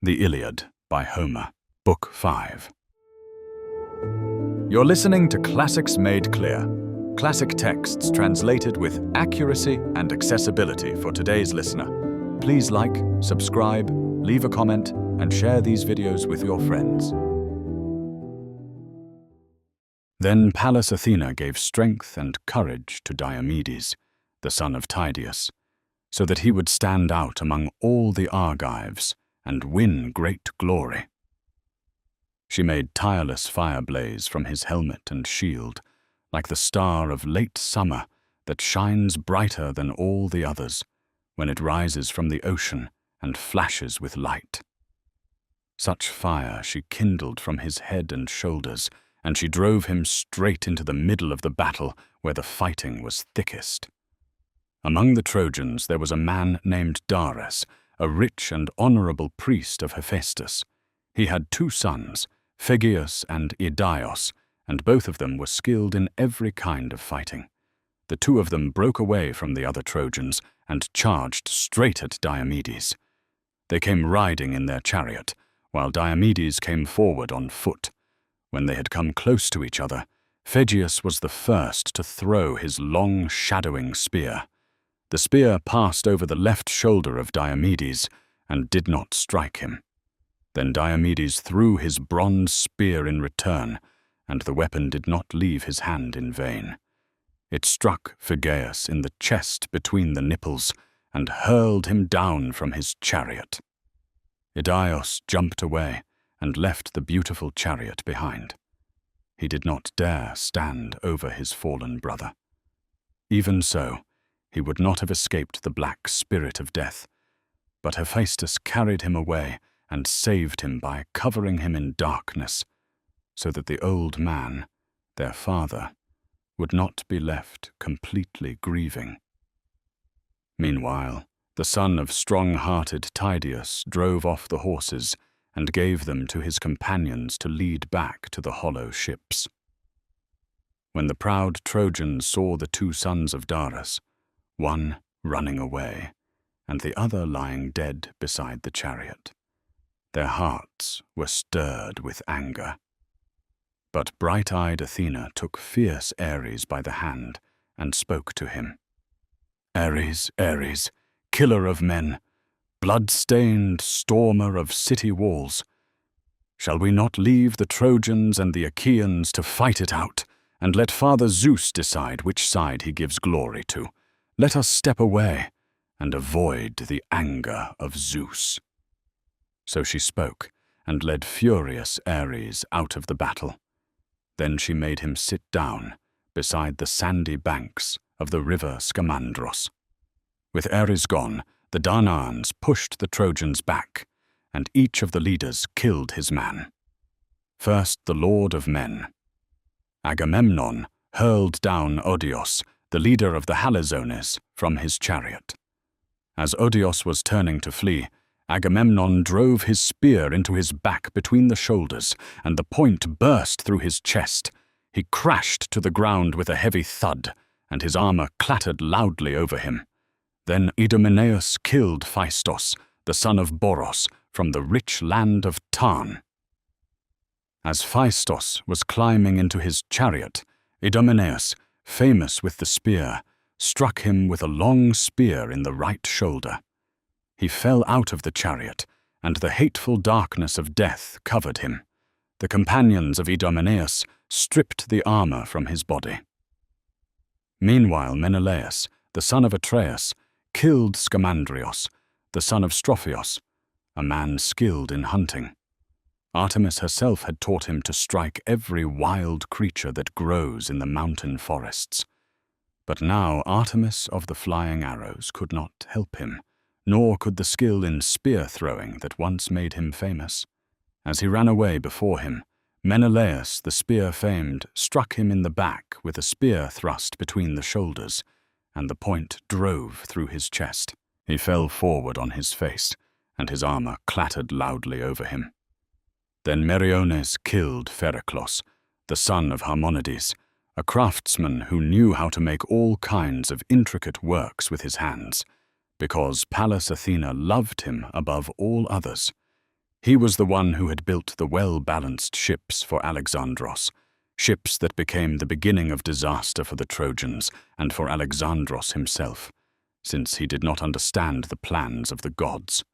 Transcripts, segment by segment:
The Iliad by Homer, Book 5. You're listening to Classics Made Clear, classic texts translated with accuracy and accessibility for today's listener. Please like, subscribe, leave a comment, and share these videos with your friends. Then Pallas Athena gave strength and courage to Diomedes, the son of Tydeus, so that he would stand out among all the Argives and win great glory. She made tireless fire blaze from his helmet and shield, like the star of late summer that shines brighter than all the others when it rises from the ocean and flashes with light. Such fire she kindled from his head and shoulders, and she drove him straight into the middle of the battle where the fighting was thickest. Among the Trojans there was a man named Dares, a rich and honorable priest of Hephaestus. He had 2 sons, Phegeus and Idaeus, and both of them were skilled in every kind of fighting. The 2 of them broke away from the other Trojans and charged straight at Diomedes. They came riding in their chariot, while Diomedes came forward on foot. When they had come close to each other, Phegeus was the first to throw his long, shadowing spear. The spear passed over the left shoulder of Diomedes and did not strike him. Then Diomedes threw his bronze spear in return, and the weapon did not leave his hand in vain. It struck Phegeus in the chest between the nipples and hurled him down from his chariot. Idaeus jumped away and left the beautiful chariot behind. He did not dare stand over his fallen brother. Even so, he would not have escaped the black spirit of death, but Hephaestus carried him away and saved him by covering him in darkness, so that the old man, their father, would not be left completely grieving. Meanwhile, the son of strong-hearted Tydeus drove off the horses and gave them to his companions to lead back to the hollow ships. When the proud Trojans saw the 2 sons of Dares, one running away, and the other lying dead beside the chariot, their hearts were stirred with anger. But bright-eyed Athena took fierce Ares by the hand and spoke to him. "Ares, Ares, killer of men, blood-stained stormer of city walls, shall we not leave the Trojans and the Achaeans to fight it out, and let Father Zeus decide which side he gives glory to? Let us step away and avoid the anger of Zeus." So she spoke and led furious Ares out of the battle. Then she made him sit down beside the sandy banks of the river Scamandros. With Ares gone, the Danaans pushed the Trojans back, and each of the leaders killed his man. First the lord of men. Agamemnon hurled down Odios, the leader of the Halizones, from his chariot. As Odios was turning to flee, Agamemnon drove his spear into his back between the shoulders, and the point burst through his chest. He crashed to the ground with a heavy thud, and his armor clattered loudly over him. Then Idomeneus killed Phaistos, the son of Boros, from the rich land of Tarn. As Phaistos was climbing into his chariot, Idomeneus, famous with the spear, struck him with a long spear in the right shoulder. He fell out of the chariot, and the hateful darkness of death covered him. The companions of Idomeneus stripped the armor from his body. Meanwhile Menelaus, the son of Atreus, killed Scamandrios, the son of Strophios, a man skilled in hunting. Artemis herself had taught him to strike every wild creature that grows in the mountain forests. But now Artemis of the flying arrows could not help him, nor could the skill in spear-throwing that once made him famous. As he ran away before him, Menelaus, the spear-famed, struck him in the back with a spear thrust between the shoulders, and the point drove through his chest. He fell forward on his face, and his armor clattered loudly over him. Then Meriones killed Phereclos, the son of Harmonides, a craftsman who knew how to make all kinds of intricate works with his hands. Because Pallas Athena loved him above all others, He was the one who had built the well-balanced ships for Alexandros, ships that became the beginning of disaster for the Trojans and for Alexandros himself, since he did not understand the plans of the gods.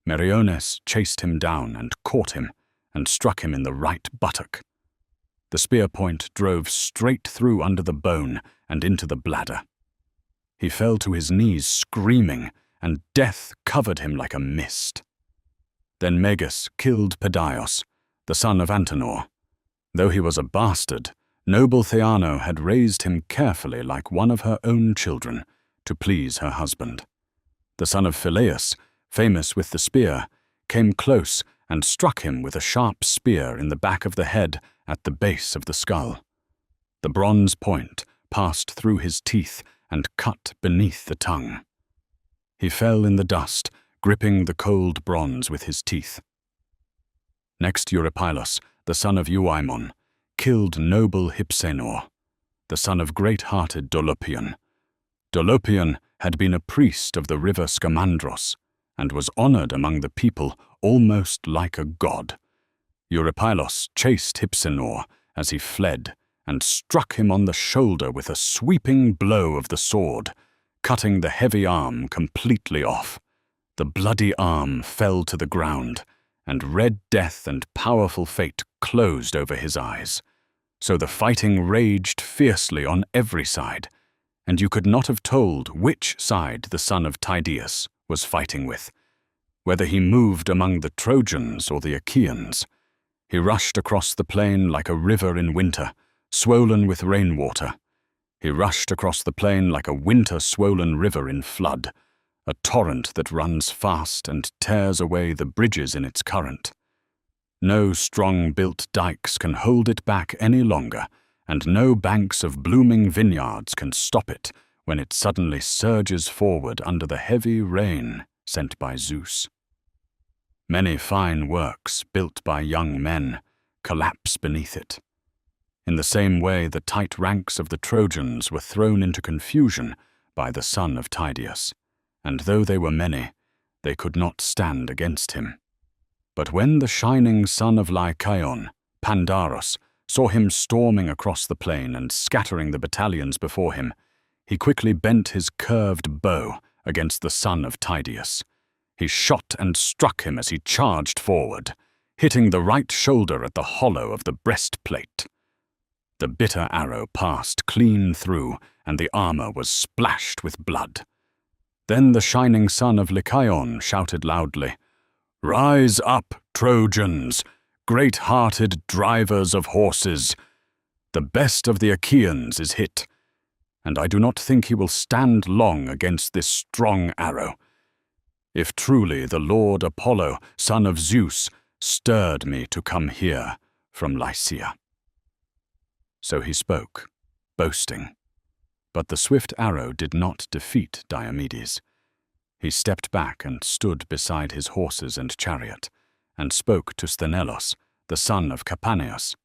Meriones chased him down and caught him and struck him in the right buttock. The spear point drove straight through under the bone and into the bladder. He fell to his knees screaming, and death covered him like a mist. Then Meges killed Pedaios, the son of Antenor. Though he was a bastard, noble Theano had raised him carefully like one of her own children, to please her husband. The son of Phyleus, famous with the spear, came close and struck him with a sharp spear in the back of the head at the base of the skull. The bronze point passed through his teeth and cut beneath the tongue. He fell in the dust, gripping the cold bronze with his teeth. Next, Eurypylus, the son of Euaemon, killed noble Hypsenor, the son of great-hearted Dolopion. Dolopion had been a priest of the river Scamandros, and was honored among the people almost like a god. Eurypylus chased Hypsenor as he fled, and struck him on the shoulder with a sweeping blow of the sword, cutting the heavy arm completely off. The bloody arm fell to the ground, and red death and powerful fate closed over his eyes. So the fighting raged fiercely on every side, and you could not have told which side the son of Tydeus was fighting with, whether he moved among the Trojans or the Achaeans. He rushed across the plain like a river in winter, swollen with rainwater. He rushed across the plain like a winter-swollen river in flood, a torrent that runs fast and tears away the bridges in its current. No strong-built dikes can hold it back any longer, and no banks of blooming vineyards can stop it when it suddenly surges forward under the heavy rain sent by Zeus. Many fine works built by young men collapse beneath it. In the same way, the tight ranks of the Trojans were thrown into confusion by the son of Tydeus, and though they were many, they could not stand against him. But when the shining son of Lycaon, Pandarus, saw him storming across the plain and scattering the battalions before him, he quickly bent his curved bow against the son of Tydeus. He shot and struck him as he charged forward, hitting the right shoulder at the hollow of the breastplate. The bitter arrow passed clean through, and the armor was splashed with blood. Then the shining son of Lycaon shouted loudly, "Rise up, Trojans, great-hearted drivers of horses! The best of the Achaeans is hit, and I do not think he will stand long against this strong arrow. If truly the Lord Apollo, son of Zeus, stirred me to come here from Lycia." So he spoke, boasting. But the swift arrow did not defeat Diomedes. He stepped back and stood beside his horses and chariot, and spoke to Sthenelus, the son of Capaneus.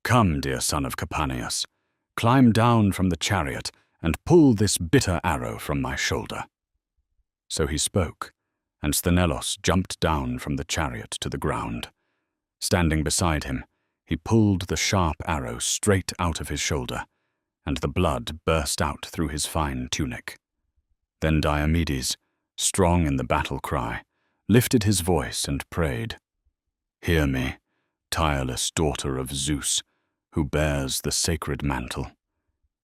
"Come, dear son of Capaneus, climb down from the chariot and pull this bitter arrow from my shoulder." So he spoke, and Sthenelus jumped down from the chariot to the ground. Standing beside him, he pulled the sharp arrow straight out of his shoulder, and the blood burst out through his fine tunic. Then Diomedes, strong in the battle cry, lifted his voice and prayed, "Hear me, tireless daughter of Zeus, who bears the sacred mantle.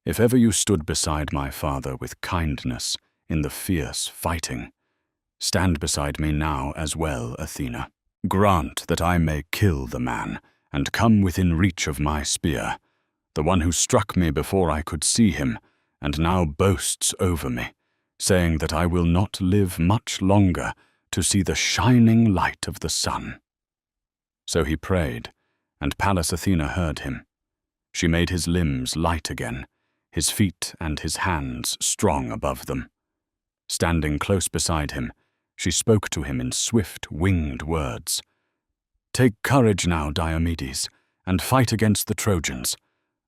If ever you stood beside my father with kindness in the fierce fighting, stand beside me now as well, Athena. Grant that I may kill the man and come within reach of my spear, the one who struck me before I could see him, and now boasts over me, saying that I will not live much longer to see the shining light of the sun." So he prayed, and Pallas Athena heard him. She made his limbs light again, his feet and his hands strong above them. Standing close beside him, she spoke to him in swift, winged words. "Take courage now, Diomedes, and fight against the Trojans.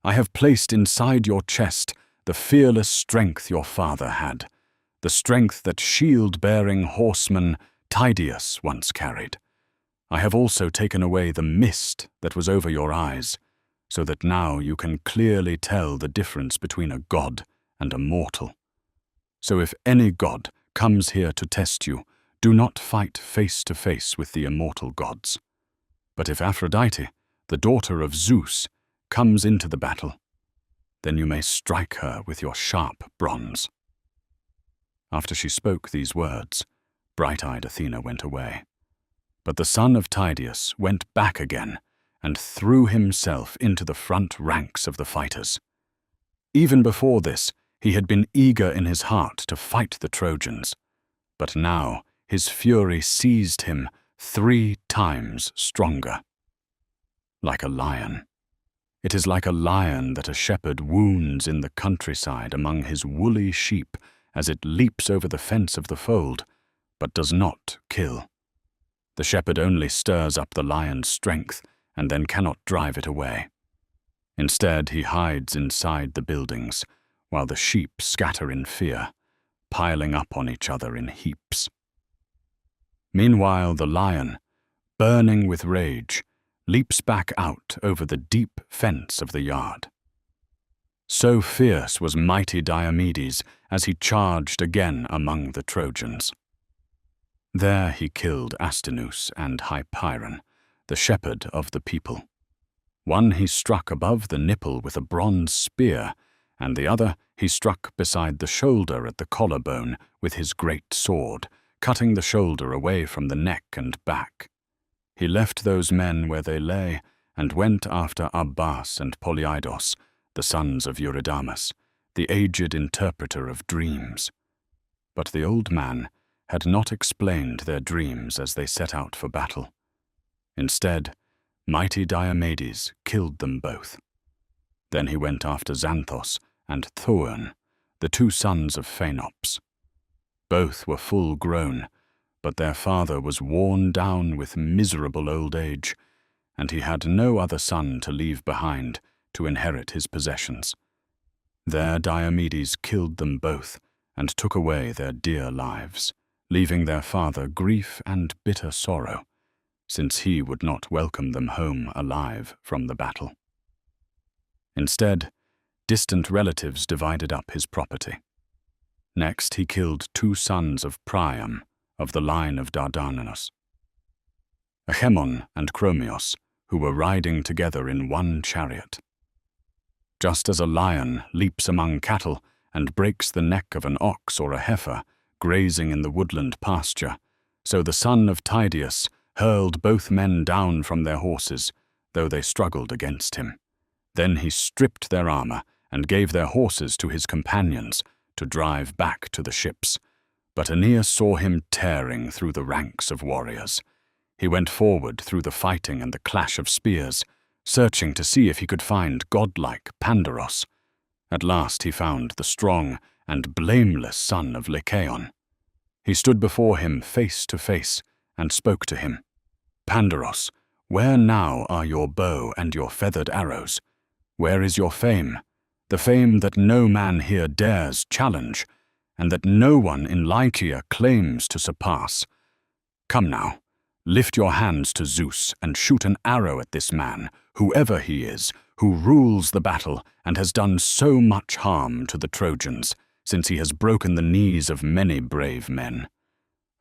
I have placed inside your chest the fearless strength your father had, the strength that shield-bearing horseman Tydeus once carried. I have also taken away the mist that was over your eyes, so that now you can clearly tell the difference between a god and a mortal. So if any god comes here to test you, do not fight face to face with the immortal gods. But if Aphrodite, the daughter of Zeus, comes into the battle, then you may strike her with your sharp bronze." After she spoke these words, bright-eyed Athena went away. But the son of Tydeus went back again and threw himself into the front ranks of the fighters. Even before this, he had been eager in his heart to fight the Trojans, but now his fury seized him 3 times stronger. Like a lion. It is like a lion that a shepherd wounds in the countryside among his woolly sheep as it leaps over the fence of the fold, but does not kill. The shepherd only stirs up the lion's strength and then cannot drive it away. Instead, he hides inside the buildings, while the sheep scatter in fear, piling up on each other in heaps. Meanwhile, the lion, burning with rage, leaps back out over the deep fence of the yard. So fierce was mighty Diomedes as he charged again among the Trojans. There he killed Astynous and Hypeiron, the shepherd of the people. One he struck above the nipple with a bronze spear, and the other he struck beside the shoulder at the collarbone with his great sword, cutting the shoulder away from the neck and back. He left those men where they lay and went after Abas and Polyidus, the sons of Eurydamas, the aged interpreter of dreams. But the old man had not explained their dreams as they set out for battle. Instead, mighty Diomedes killed them both. Then he went after Xanthos and Thoon, the 2 sons of Phaenops. Both were full grown, but their father was worn down with miserable old age, and he had no other son to leave behind to inherit his possessions. There Diomedes killed them both and took away their dear lives, leaving their father grief and bitter sorrow, since he would not welcome them home alive from the battle. Instead, distant relatives divided up his property. Next he killed 2 sons of Priam, of the line of Dardanus, Achaemon and Chromios, who were riding together in one chariot. Just as a lion leaps among cattle and breaks the neck of an ox or a heifer grazing in the woodland pasture, so the son of Tydeus hurled both men down from their horses, though they struggled against him. Then he stripped their armor and gave their horses to his companions to drive back to the ships. But Aeneas saw him tearing through the ranks of warriors. He went forward through the fighting and the clash of spears, searching to see if he could find godlike Pandaros. At last he found the strong and blameless son of Lycaon. He stood before him face to face and spoke to him. "Pandaros, where now are your bow and your feathered arrows? Where is your fame, the fame that no man here dares challenge, and that no one in Lycia claims to surpass? Come now, lift your hands to Zeus and shoot an arrow at this man, whoever he is, who rules the battle and has done so much harm to the Trojans, since he has broken the knees of many brave men.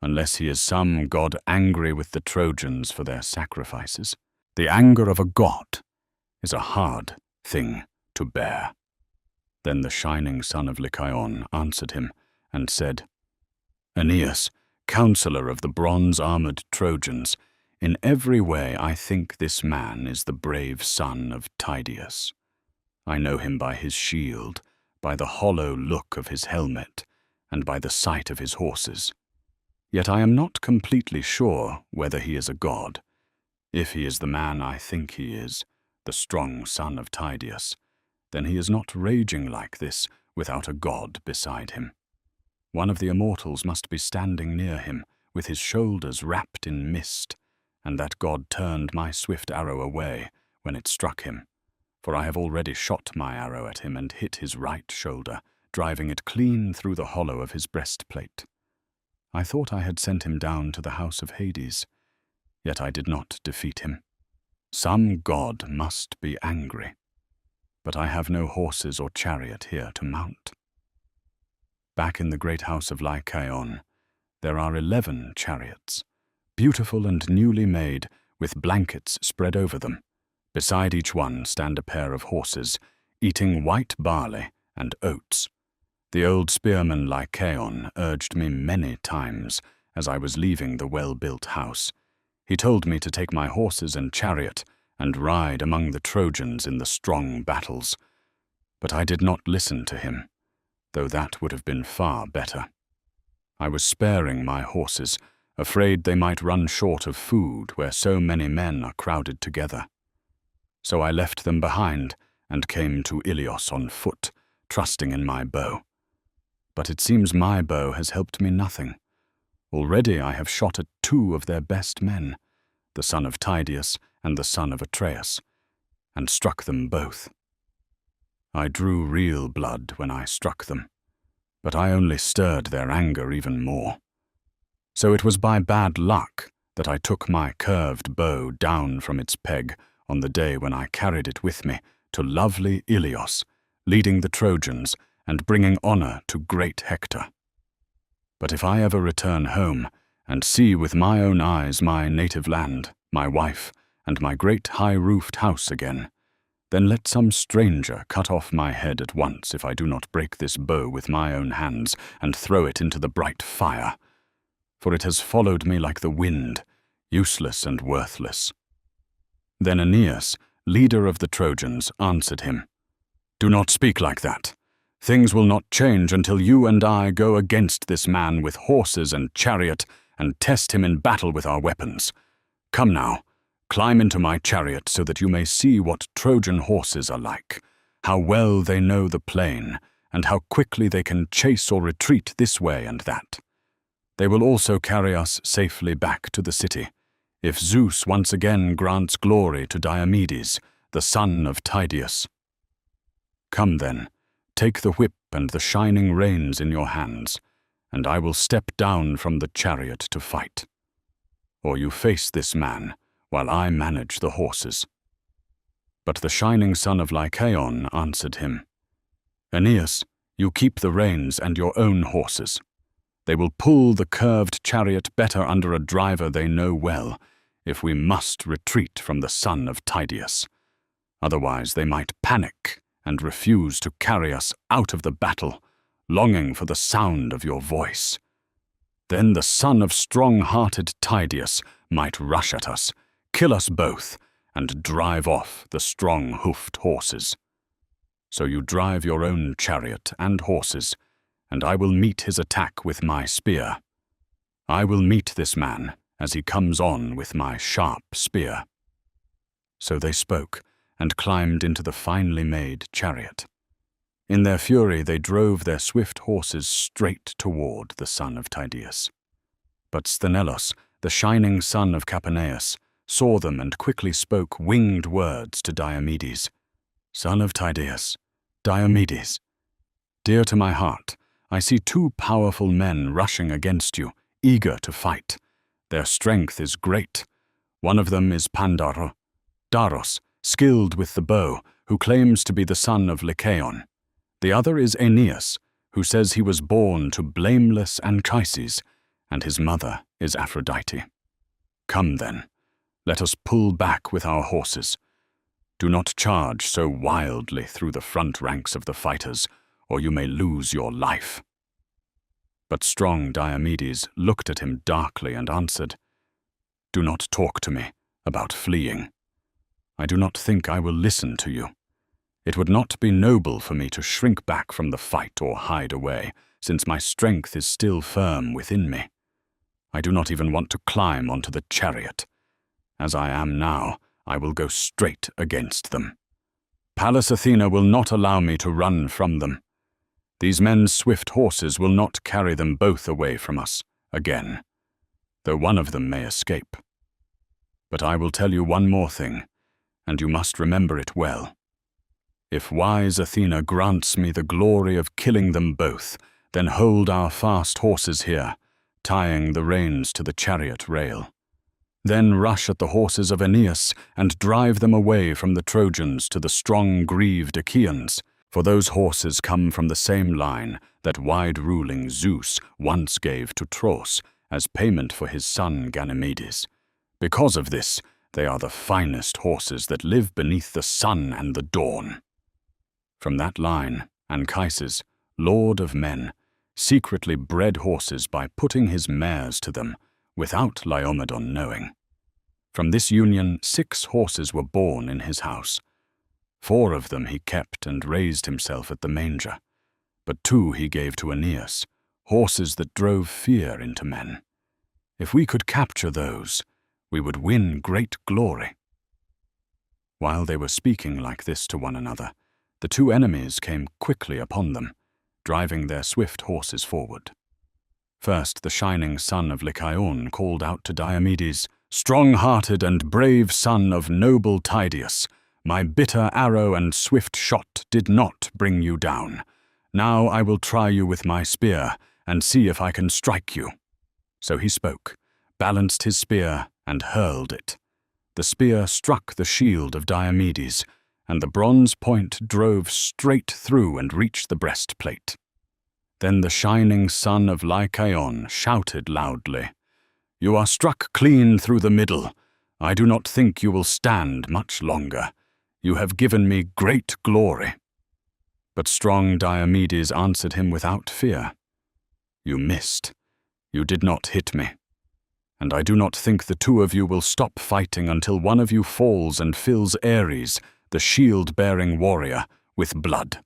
Unless he is some god angry with the Trojans for their sacrifices. The anger of a god is a hard thing to bear." Then the shining son of Lycaon answered him and said, "Aeneas, counselor of the bronze-armored Trojans, in every way I think this man is the brave son of Tydeus. I know him by his shield, by the hollow look of his helmet, and by the sight of his horses. Yet I am not completely sure whether he is a god. If he is the man I think he is, the strong son of Tydeus, then he is not raging like this without a god beside him. One of the immortals must be standing near him, with his shoulders wrapped in mist, and that god turned my swift arrow away when it struck him, for I have already shot my arrow at him and hit his right shoulder, driving it clean through the hollow of his breastplate. I thought I had sent him down to the house of Hades. Yet I did not defeat him. Some god must be angry, but I have no horses or chariot here to mount. Back in the great house of Lycaon, there are 11 chariots, beautiful and newly made, with blankets spread over them. Beside each one stand a pair of horses, eating white barley and oats. The old spearman Lycaon urged me many times as I was leaving the well-built house. He told me to take my horses and chariot and ride among the Trojans in the strong battles. But I did not listen to him, though that would have been far better. I was sparing my horses, afraid they might run short of food where so many men are crowded together. So I left them behind and came to Ilios on foot, trusting in my bow. But it seems my bow has helped me nothing. Already I have shot at 2 of their best men, the son of Tydeus and the son of Atreus, and struck them both. I drew real blood when I struck them, but I only stirred their anger even more. So it was by bad luck that I took my curved bow down from its peg on the day when I carried it with me to lovely Ilios, leading the Trojans and bringing honor to great Hector. But if I ever return home and see with my own eyes my native land, my wife, and my great high-roofed house again, then let some stranger cut off my head at once if I do not break this bow with my own hands and throw it into the bright fire, for it has followed me like the wind, useless and worthless." Then Aeneas, leader of the Trojans, answered him, "Do not speak like that. Things will not change until you and I go against this man with horses and chariot and test him in battle with our weapons. Come now, climb into my chariot so that you may see what Trojan horses are like, how well they know the plain, and how quickly they can chase or retreat this way and that. They will also carry us safely back to the city, if Zeus once again grants glory to Diomedes, the son of Tydeus. Come then, take the whip and the shining reins in your hands, and I will step down from the chariot to fight. Or you face this man, while I manage the horses." But the shining son of Lycaon answered him, "Aeneas, you keep the reins and your own horses. They will pull the curved chariot better under a driver they know well, if we must retreat from the son of Tydeus. Otherwise they might panic and refuse to carry us out of the battle, longing for the sound of your voice. Then the son of strong-hearted Tydeus might rush at us, kill us both, and drive off the strong-hoofed horses. So you drive your own chariot and horses, and I will meet his attack with my spear. I will meet this man as he comes on with my sharp spear." So they spoke, and climbed into the finely made chariot. In their fury they drove their swift horses straight toward the son of Tydeus. But Sthenelus, the shining son of Capaneus, saw them and quickly spoke winged words to Diomedes. "Son of Tydeus, Diomedes, dear to my heart, I see 2 powerful men rushing against you, eager to fight. Their strength is great. One of them is Daros, skilled with the bow, who claims to be the son of Lycaon. The other is Aeneas, who says he was born to blameless Anchises, and his mother is Aphrodite. Come then, let us pull back with our horses. Do not charge so wildly through the front ranks of the fighters, or you may lose your life." But strong Diomedes looked at him darkly and answered, "Do not talk to me about fleeing. I do not think I will listen to you. It would not be noble for me to shrink back from the fight or hide away, since my strength is still firm within me. I do not even want to climb onto the chariot. As I am now, I will go straight against them. Pallas Athena will not allow me to run from them. These men's swift horses will not carry them both away from us again, though one of them may escape. But I will tell you one more thing, and you must remember it well. If wise Athena grants me the glory of killing them both, then hold our fast horses here, tying the reins to the chariot rail. Then rush at the horses of Aeneas and drive them away from the Trojans to the strong grieved Achaeans, for those horses come from the same line that wide-ruling Zeus once gave to Tros as payment for his son Diomedes. Because of this, they are the finest horses that live beneath the sun and the dawn. From that line, Anchises, lord of men, secretly bred horses by putting his mares to them, without Laomedon knowing. From this union 6 horses were born in his house. 4 of them he kept and raised himself at the manger, but 2 he gave to Aeneas, horses that drove fear into men. If we could capture those, we would win great glory. While they were speaking like this to one another, the 2 enemies came quickly upon them, driving their swift horses forward. First the shining son of Lycaon called out to Diomedes, "Strong-hearted and brave son of noble Tydeus, my bitter arrow and swift shot did not bring you down. Now I will try you with my spear and see if I can strike you." So he spoke, balanced his spear, and hurled it. The spear struck the shield of Diomedes, and the bronze point drove straight through and reached the breastplate. Then the shining son of Lycaon shouted loudly, "You are struck clean through the middle. I do not think you will stand much longer. You have given me great glory." But strong Diomedes answered him without fear, "You missed. You did not hit me. And I do not think the 2 of you will stop fighting until one of you falls and fills Ares, the shield-bearing warrior, with blood."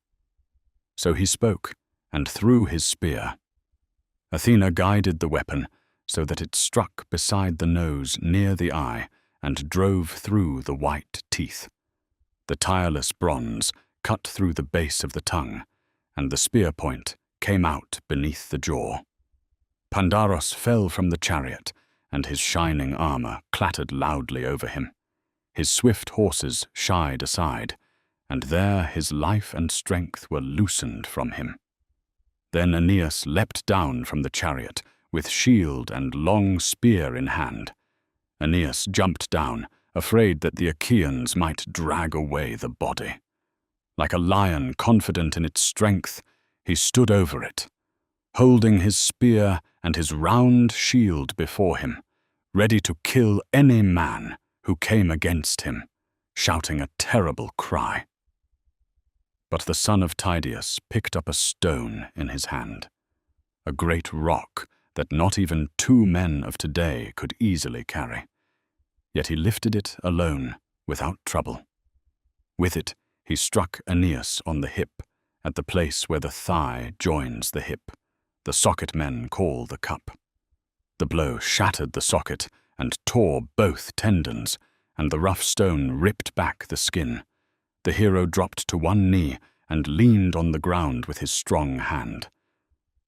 So he spoke, and threw his spear. Athena guided the weapon so that it struck beside the nose near the eye and drove through the white teeth. The tireless bronze cut through the base of the tongue, and the spear point came out beneath the jaw. Pandaros fell from the chariot, and his shining armor clattered loudly over him. His swift horses shied aside, and there his life and strength were loosened from him. Then Aeneas leapt down from the chariot, with shield and long spear in hand. Aeneas jumped down, afraid that the Achaeans might drag away the body. Like a lion confident in its strength, he stood over it, holding his spear and his round shield before him, ready to kill any man who came against him, shouting a terrible cry. But the son of Tydeus picked up a stone in his hand, a great rock that not even 2 men of today could easily carry. Yet he lifted it alone, without trouble. With it, he struck Aeneas on the hip, at the place where the thigh joins the hip, the socket men call the cup. The blow shattered the socket and tore both tendons, and the rough stone ripped back the skin. The hero dropped to one knee and leaned on the ground with his strong hand.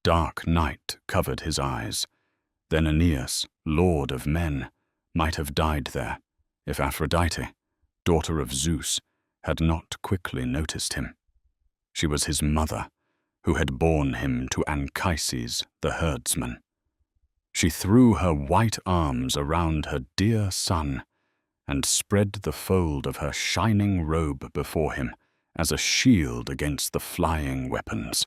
Dark night covered his eyes. Then Aeneas, lord of men, might have died there, if Aphrodite, daughter of Zeus, had not quickly noticed him. She was his mother, who had borne him to Anchises, the herdsman. She threw her white arms around her dear son, and spread the fold of her shining robe before him as a shield against the flying weapons,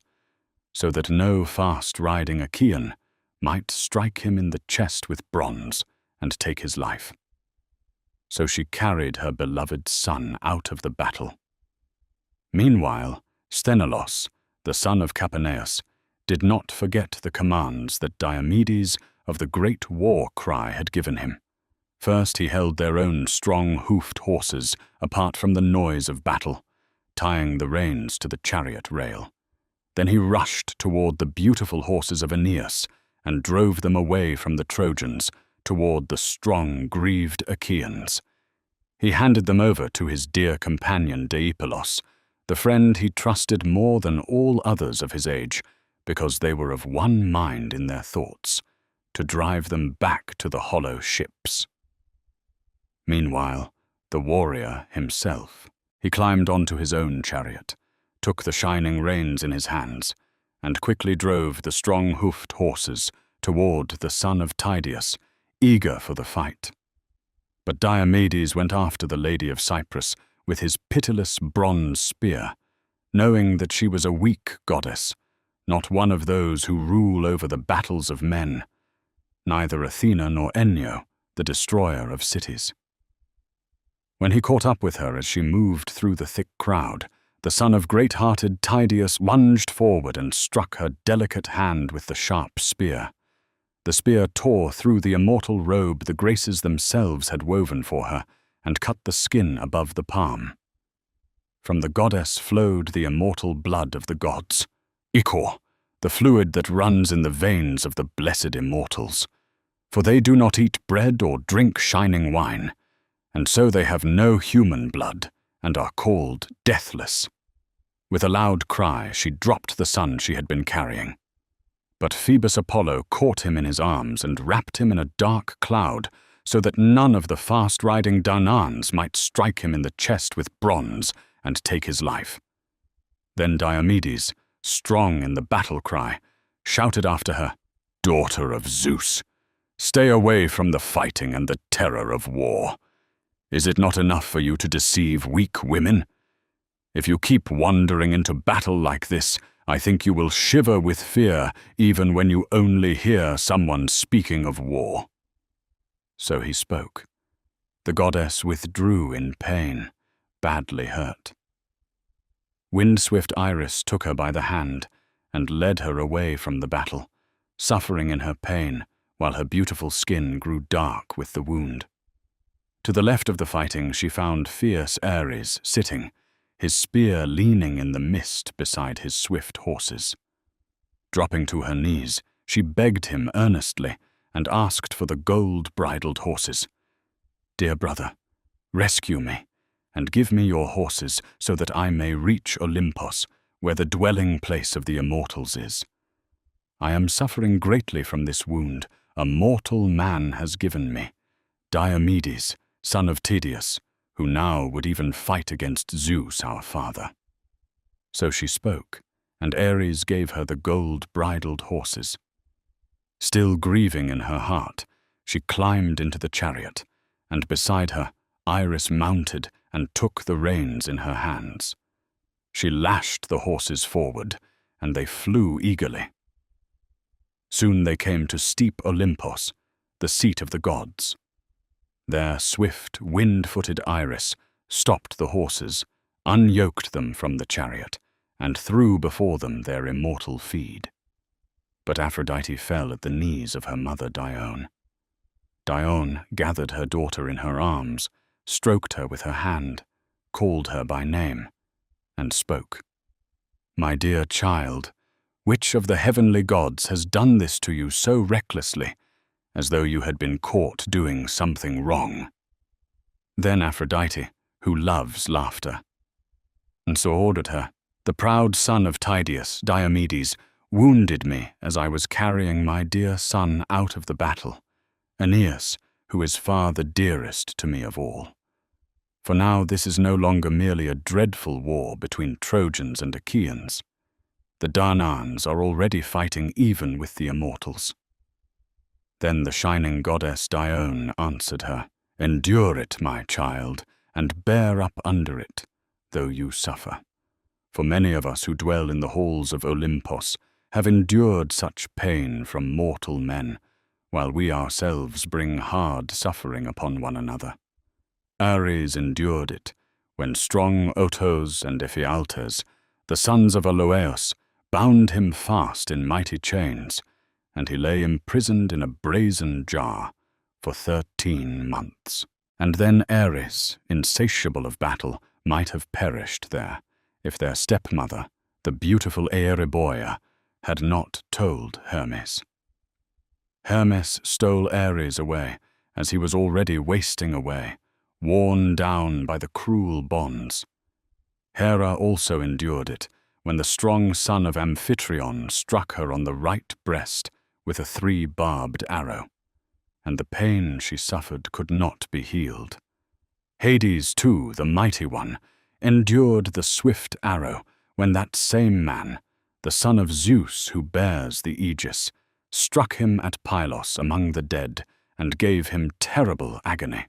so that no fast-riding Achaean might strike him in the chest with bronze and take his life. So she carried her beloved son out of the battle. Meanwhile, Sthenelus, the son of Capaneus, did not forget the commands that Diomedes of the great war cry had given him. First he held their own strong-hoofed horses apart from the noise of battle, tying the reins to the chariot rail. Then he rushed toward the beautiful horses of Aeneas and drove them away from the Trojans toward the strong, grieved Achaeans. He handed them over to his dear companion Deipylos, the friend he trusted more than all others of his age, because they were of one mind in their thoughts, to drive them back to the hollow ships. Meanwhile, the warrior himself, he climbed onto his own chariot, took the shining reins in his hands, and quickly drove the strong-hoofed horses toward the son of Tydeus, eager for the fight. But Diomedes went after the lady of Cyprus with his pitiless bronze spear, knowing that she was a weak goddess, not one of those who rule over the battles of men, neither Athena nor Enyo, the destroyer of cities. When he caught up with her as she moved through the thick crowd, the son of great-hearted Tydeus lunged forward and struck her delicate hand with the sharp spear. The spear tore through the immortal robe the Graces themselves had woven for her, and cut the skin above the palm. From the goddess flowed the immortal blood of the gods, ichor, the fluid that runs in the veins of the blessed immortals. For they do not eat bread or drink shining wine, and so they have no human blood, and are called deathless. With a loud cry, she dropped the son she had been carrying. But Phoebus Apollo caught him in his arms and wrapped him in a dark cloud, so that none of the fast-riding Danaans might strike him in the chest with bronze and take his life. Then Diomedes, strong in the battle cry, shouted after her, "Daughter of Zeus, stay away from the fighting and the terror of war. Is it not enough for you to deceive weak women? If you keep wandering into battle like this, I think you will shiver with fear even when you only hear someone speaking of war." So he spoke. The goddess withdrew in pain, badly hurt. Wind-swift Iris took her by the hand and led her away from the battle, suffering in her pain while her beautiful skin grew dark with the wound. To the left of the fighting she found fierce Ares sitting, his spear leaning in the mist beside his swift horses. Dropping to her knees, she begged him earnestly and asked for the gold-bridled horses. "Dear brother, rescue me, and give me your horses so that I may reach Olympos, where the dwelling place of the immortals is. I am suffering greatly from this wound a mortal man has given me, Diomedes, son of Tydeus, who now would even fight against Zeus our father." So she spoke, and Ares gave her the gold-bridled horses. Still grieving in her heart, she climbed into the chariot, and beside her Iris mounted and took the reins in her hands. She lashed the horses forward, and they flew eagerly. Soon they came to steep Olympos, the seat of the gods. There swift, wind-footed Iris stopped the horses, unyoked them from the chariot, and threw before them their immortal feed. But Aphrodite fell at the knees of her mother Dione. Dione gathered her daughter in her arms, stroked her with her hand, called her by name, and spoke. "My dear child, which of the heavenly gods has done this to you so recklessly, as though you had been caught doing something wrong?" Then Aphrodite, who loves laughter, and so ordered her, "The proud son of Tydeus, Diomedes, wounded me as I was carrying my dear son out of the battle, Aeneas, who is far the dearest to me of all. For now this is no longer merely a dreadful war between Trojans and Achaeans. The Danaans are already fighting even with the immortals." Then the shining goddess Dione answered her, "Endure it, my child, and bear up under it, though you suffer. For many of us who dwell in the halls of Olympos have endured such pain from mortal men, while we ourselves bring hard suffering upon one another. Ares endured it, when strong Otos and Ephialtes, the sons of Aloeus, bound him fast in mighty chains, and he lay imprisoned in a brazen jar for 13 months. And then Ares, insatiable of battle, might have perished there, if their stepmother, the beautiful Eireboia, had not told Hermes. Hermes stole Ares away, as he was already wasting away, worn down by the cruel bonds. Hera also endured it, when the strong son of Amphitryon struck her on the right breast with a 3-barbed arrow, and the pain she suffered could not be healed. Hades, too, the mighty one, endured the swift arrow when that same man, the son of Zeus who bears the aegis, struck him at Pylos among the dead and gave him terrible agony.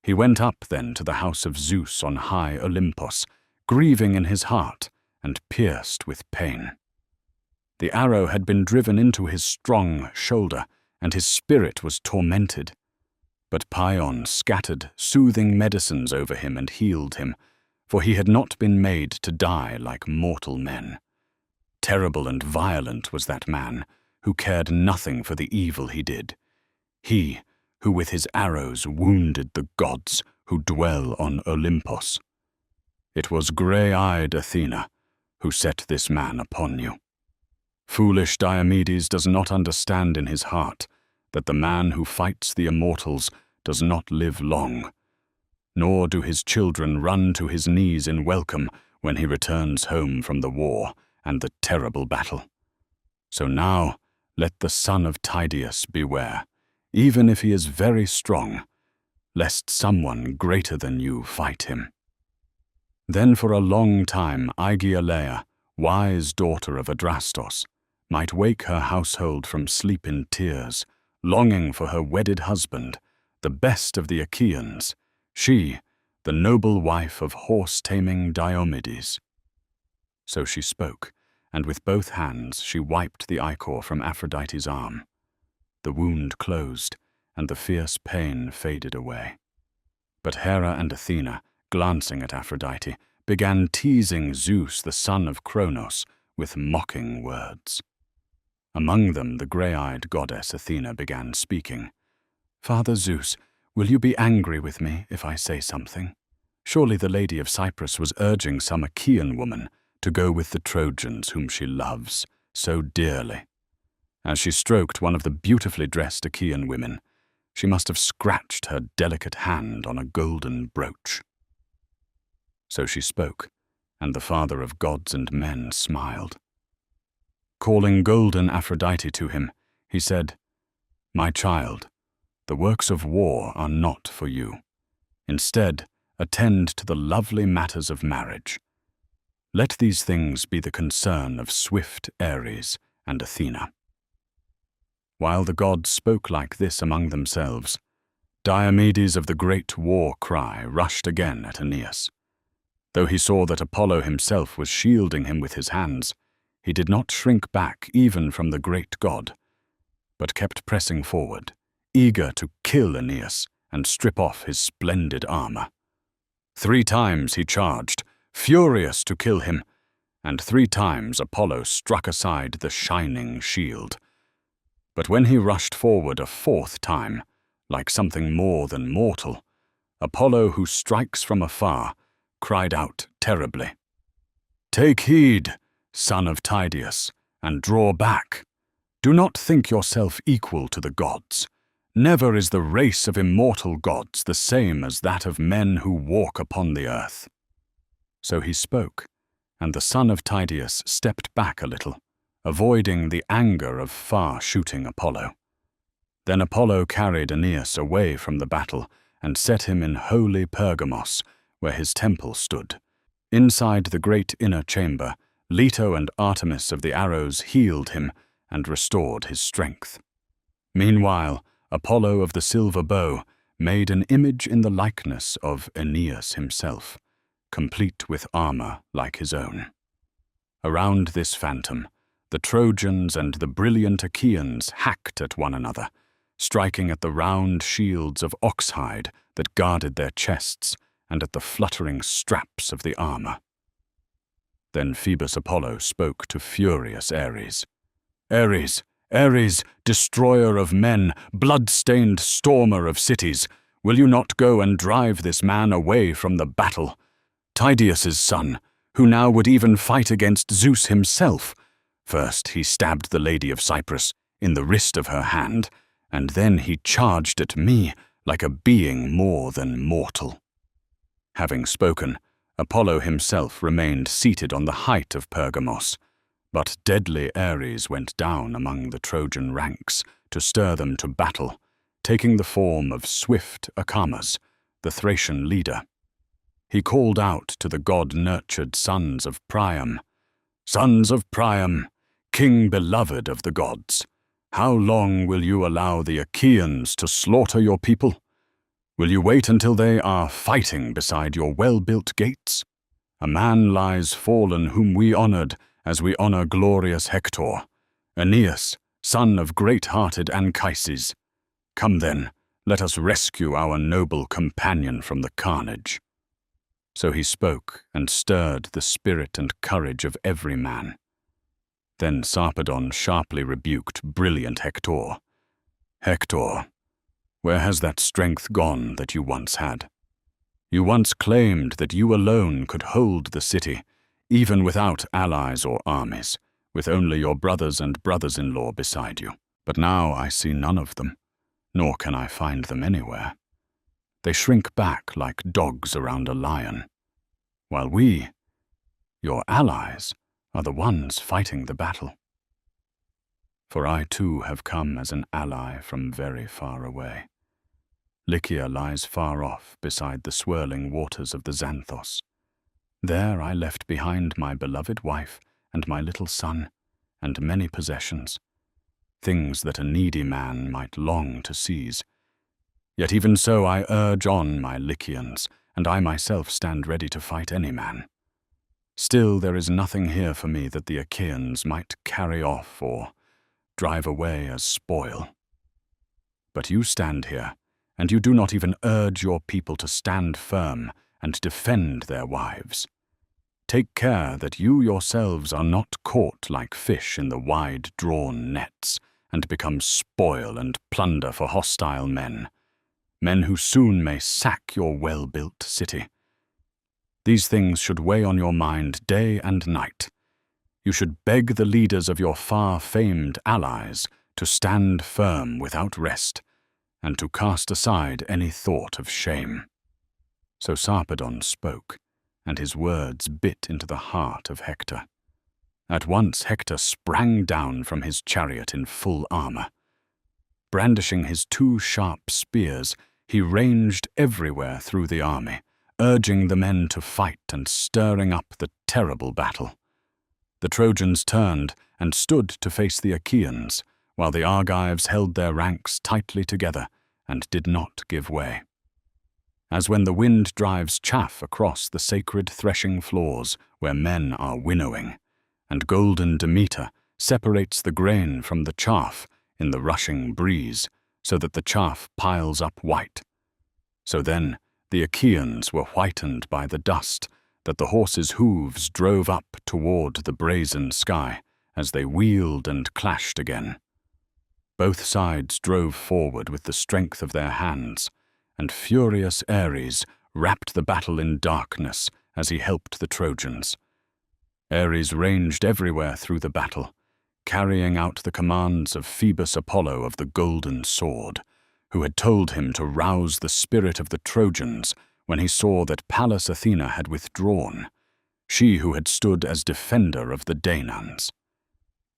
He went up then to the house of Zeus on high Olympus, grieving in his heart and pierced with pain. The arrow had been driven into his strong shoulder, and his spirit was tormented. But Paeon scattered soothing medicines over him and healed him, for he had not been made to die like mortal men. Terrible and violent was that man, who cared nothing for the evil he did. He, who with his arrows wounded the gods who dwell on Olympus. It was grey-eyed Athena who set this man upon you. Foolish Diomedes does not understand in his heart that the man who fights the immortals does not live long, nor do his children run to his knees in welcome when he returns home from the war and the terrible battle. So now let the son of Tydeus beware, even if he is very strong, lest someone greater than you fight him. Then for a long time Aegialeia, wise daughter of Adrastos, might wake her household from sleep in tears, longing for her wedded husband, the best of the Achaeans, she, the noble wife of horse-taming Diomedes. So she spoke, and with both hands she wiped the ichor from Aphrodite's arm. The wound closed, and the fierce pain faded away. But Hera and Athena, glancing at Aphrodite, began teasing Zeus, the son of Cronos, with mocking words. Among them the grey-eyed goddess Athena began speaking. "Father Zeus, will you be angry with me if I say something? Surely the lady of Cyprus was urging some Achaean woman to go with the Trojans whom she loves so dearly." As she stroked one of the beautifully dressed Achaean women, she must have scratched her delicate hand on a golden brooch. So she spoke, and the father of gods and men smiled. Calling golden Aphrodite to him, he said, "My child, the works of war are not for you. Instead, attend to the lovely matters of marriage. Let these things be the concern of swift Ares and Athena." While the gods spoke like this among themselves, Diomedes of the great war cry rushed again at Aeneas. Though he saw that Apollo himself was shielding him with his hands, he did not shrink back even from the great god, but kept pressing forward, eager to kill Aeneas and strip off his splendid armor. 3 times he charged, furious to kill him, and 3 times Apollo struck aside the shining shield. But when he rushed forward a 4th time, like something more than mortal, Apollo, who strikes from afar, cried out terribly, "Take heed, son of Tydeus, and draw back. Do not think yourself equal to the gods. Never is the race of immortal gods the same as that of men who walk upon the earth." So he spoke, and the son of Tydeus stepped back a little, avoiding the anger of far-shooting Apollo. Then Apollo carried Aeneas away from the battle and set him in holy Pergamos, where his temple stood. Inside the great inner chamber, Leto and Artemis of the arrows healed him and restored his strength. Meanwhile, Apollo of the silver bow made an image in the likeness of Aeneas himself, complete with armor like his own. Around this phantom, the Trojans and the brilliant Achaeans hacked at one another, striking at the round shields of oxhide that guarded their chests and at the fluttering straps of the armor. Then Phoebus Apollo spoke to furious Ares. "Ares, Ares, destroyer of men, blood-stained stormer of cities, will you not go and drive this man away from the battle? Tydeus's son, who now would even fight against Zeus himself. First he stabbed the lady of Cyprus in the wrist of her hand, and then he charged at me like a being more than mortal." Having spoken, Apollo himself remained seated on the height of Pergamos, but deadly Ares went down among the Trojan ranks to stir them to battle, taking the form of swift Acamas, the Thracian leader. He called out to the god-nurtured sons of Priam, "Sons of Priam, king beloved of the gods, how long will you allow the Achaeans to slaughter your people? Will you wait until they are fighting beside your well-built gates? A man lies fallen whom we honored as we honor glorious Hector, Aeneas, son of great-hearted Anchises. Come then, let us rescue our noble companion from the carnage." So he spoke and stirred the spirit and courage of every man. Then Sarpedon sharply rebuked brilliant Hector. "Hector, where has that strength gone that you once had? You once claimed that you alone could hold the city, even without allies or armies, with only your brothers and brothers-in-law beside you. But now I see none of them, nor can I find them anywhere. They shrink back like dogs around a lion, while we, your allies, are the ones fighting the battle. For I too have come as an ally from very far away. Lycia lies far off beside the swirling waters of the Xanthos. There I left behind my beloved wife and my little son, and many possessions, things that a needy man might long to seize. Yet even so I urge on my Lycians, and I myself stand ready to fight any man. Still there is nothing here for me that the Achaeans might carry off or drive away as spoil. But you stand here, and you do not even urge your people to stand firm and defend their wives. Take care that you yourselves are not caught like fish in the wide-drawn nets and become spoil and plunder for hostile men who soon may sack your well-built city. These things should weigh on your mind day and night. You should beg the leaders of your far-famed allies to stand firm without rest, and to cast aside any thought of shame." So Sarpedon spoke, and his words bit into the heart of Hector. At once Hector sprang down from his chariot in full armor. Brandishing his 2 sharp spears, he ranged everywhere through the army, urging the men to fight and stirring up the terrible battle. The Trojans turned and stood to face the Achaeans, while the Argives held their ranks tightly together and did not give way. As when the wind drives chaff across the sacred threshing floors where men are winnowing, and golden Demeter separates the grain from the chaff in the rushing breeze, so that the chaff piles up white. So then the Achaeans were whitened by the dust that the horses' hooves drove up toward the brazen sky as they wheeled and clashed again. Both sides drove forward with the strength of their hands, and furious Ares wrapped the battle in darkness as he helped the Trojans. Ares ranged everywhere through the battle, carrying out the commands of Phoebus Apollo of the golden sword, who had told him to rouse the spirit of the Trojans when he saw that Pallas Athena had withdrawn, she who had stood as defender of the Danaans.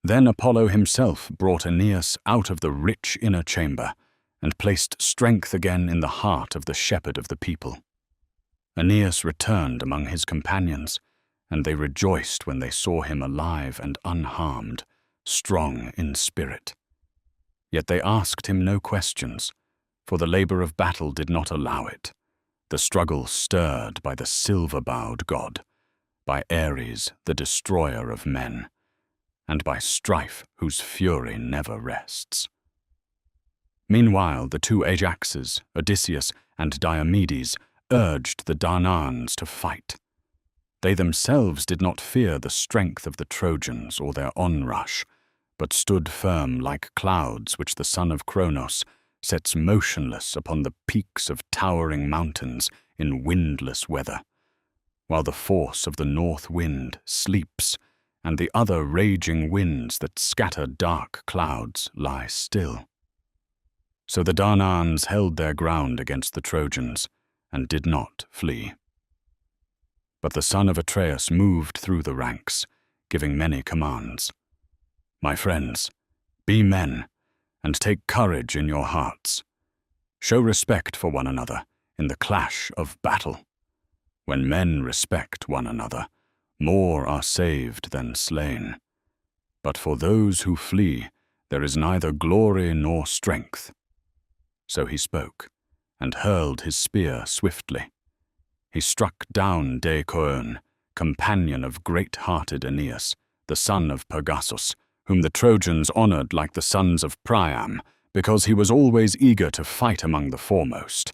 Then Apollo himself brought Aeneas out of the rich inner chamber and placed strength again in the heart of the shepherd of the people. Aeneas returned among his companions, and they rejoiced when they saw him alive and unharmed, strong in spirit. Yet they asked him no questions, for the labor of battle did not allow it, the struggle stirred by the silver-bowed god, by Ares, the destroyer of men, and by strife whose fury never rests. Meanwhile, the 2 Ajaxes, Odysseus and Diomedes, urged the Danaans to fight. They themselves did not fear the strength of the Trojans or their onrush, but stood firm like clouds which the son of Cronos sets motionless upon the peaks of towering mountains in windless weather, while the force of the north wind sleeps, and the other raging winds that scatter dark clouds lie still. So the Danaans held their ground against the Trojans, and did not flee. But the son of Atreus moved through the ranks, giving many commands. "My friends, be men, and take courage in your hearts. Show respect for one another in the clash of battle. When men respect one another, more are saved than slain. But for those who flee, there is neither glory nor strength." So he spoke, and hurled his spear swiftly. He struck down Deicoon, companion of great-hearted Aeneas, the son of Pegasus, whom the Trojans honored like the sons of Priam, because he was always eager to fight among the foremost.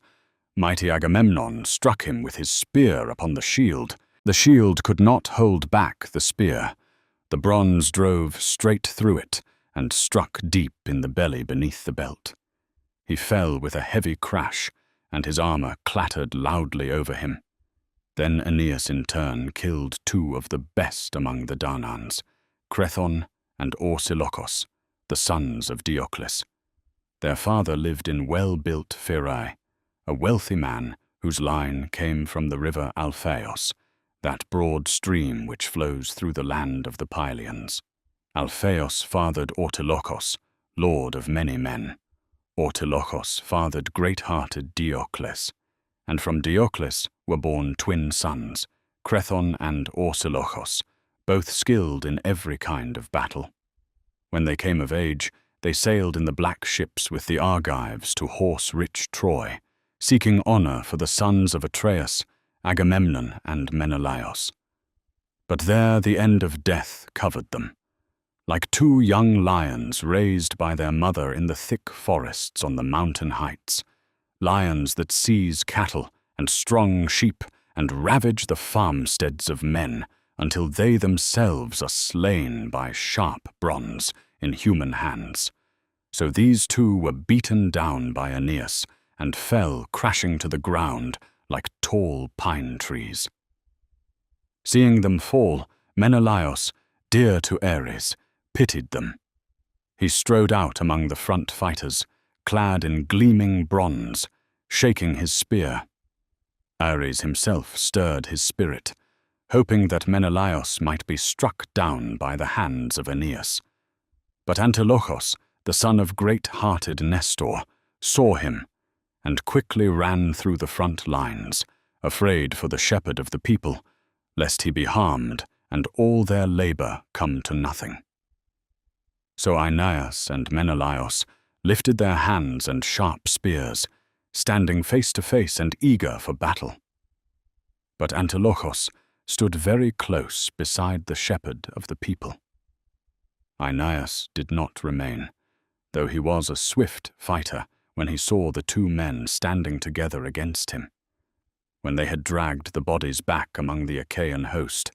Mighty Agamemnon struck him with his spear upon the shield. The shield could not hold back the spear. The bronze drove straight through it and struck deep in the belly beneath the belt. He fell with a heavy crash, and his armor clattered loudly over him. Then Aeneas in turn killed two of the best among the Danaans, Crethon and Orsilochos, the sons of Diocles. Their father lived in well-built Pherae, a wealthy man whose line came from the river Alphaeus, that broad stream which flows through the land of the Pylians. Alphaeus fathered Orsilochos, lord of many men. Orsilochos fathered great-hearted Diocles, and from Diocles were born twin sons, Crethon and Orsilochos, both skilled in every kind of battle. When they came of age, they sailed in the black ships with the Argives to horse-rich Troy, seeking honor for the sons of Atreus, Agamemnon and Menelaus. But there the end of death covered them. Like two young lions raised by their mother in the thick forests on the mountain heights, lions that seize cattle and strong sheep and ravage the farmsteads of men until they themselves are slain by sharp bronze in human hands. So these two were beaten down by Aeneas and fell crashing to the ground like tall pine trees. Seeing them fall, Menelaus, dear to Ares, pitied them. He strode out among the front fighters, clad in gleaming bronze, shaking his spear. Ares himself stirred his spirit, hoping that Menelaus might be struck down by the hands of Aeneas. But Antilochus, the son of great-hearted Nestor, saw him and quickly ran through the front lines, afraid for the shepherd of the people, lest he be harmed and all their labor come to nothing. So Aeneas and Menelaus lifted their hands and sharp spears, standing face to face and eager for battle. But Antilochus stood very close beside the shepherd of the people. Aeneas did not remain, though he was a swift fighter when he saw the two men standing together against him. When they had dragged the bodies back among the Achaean host,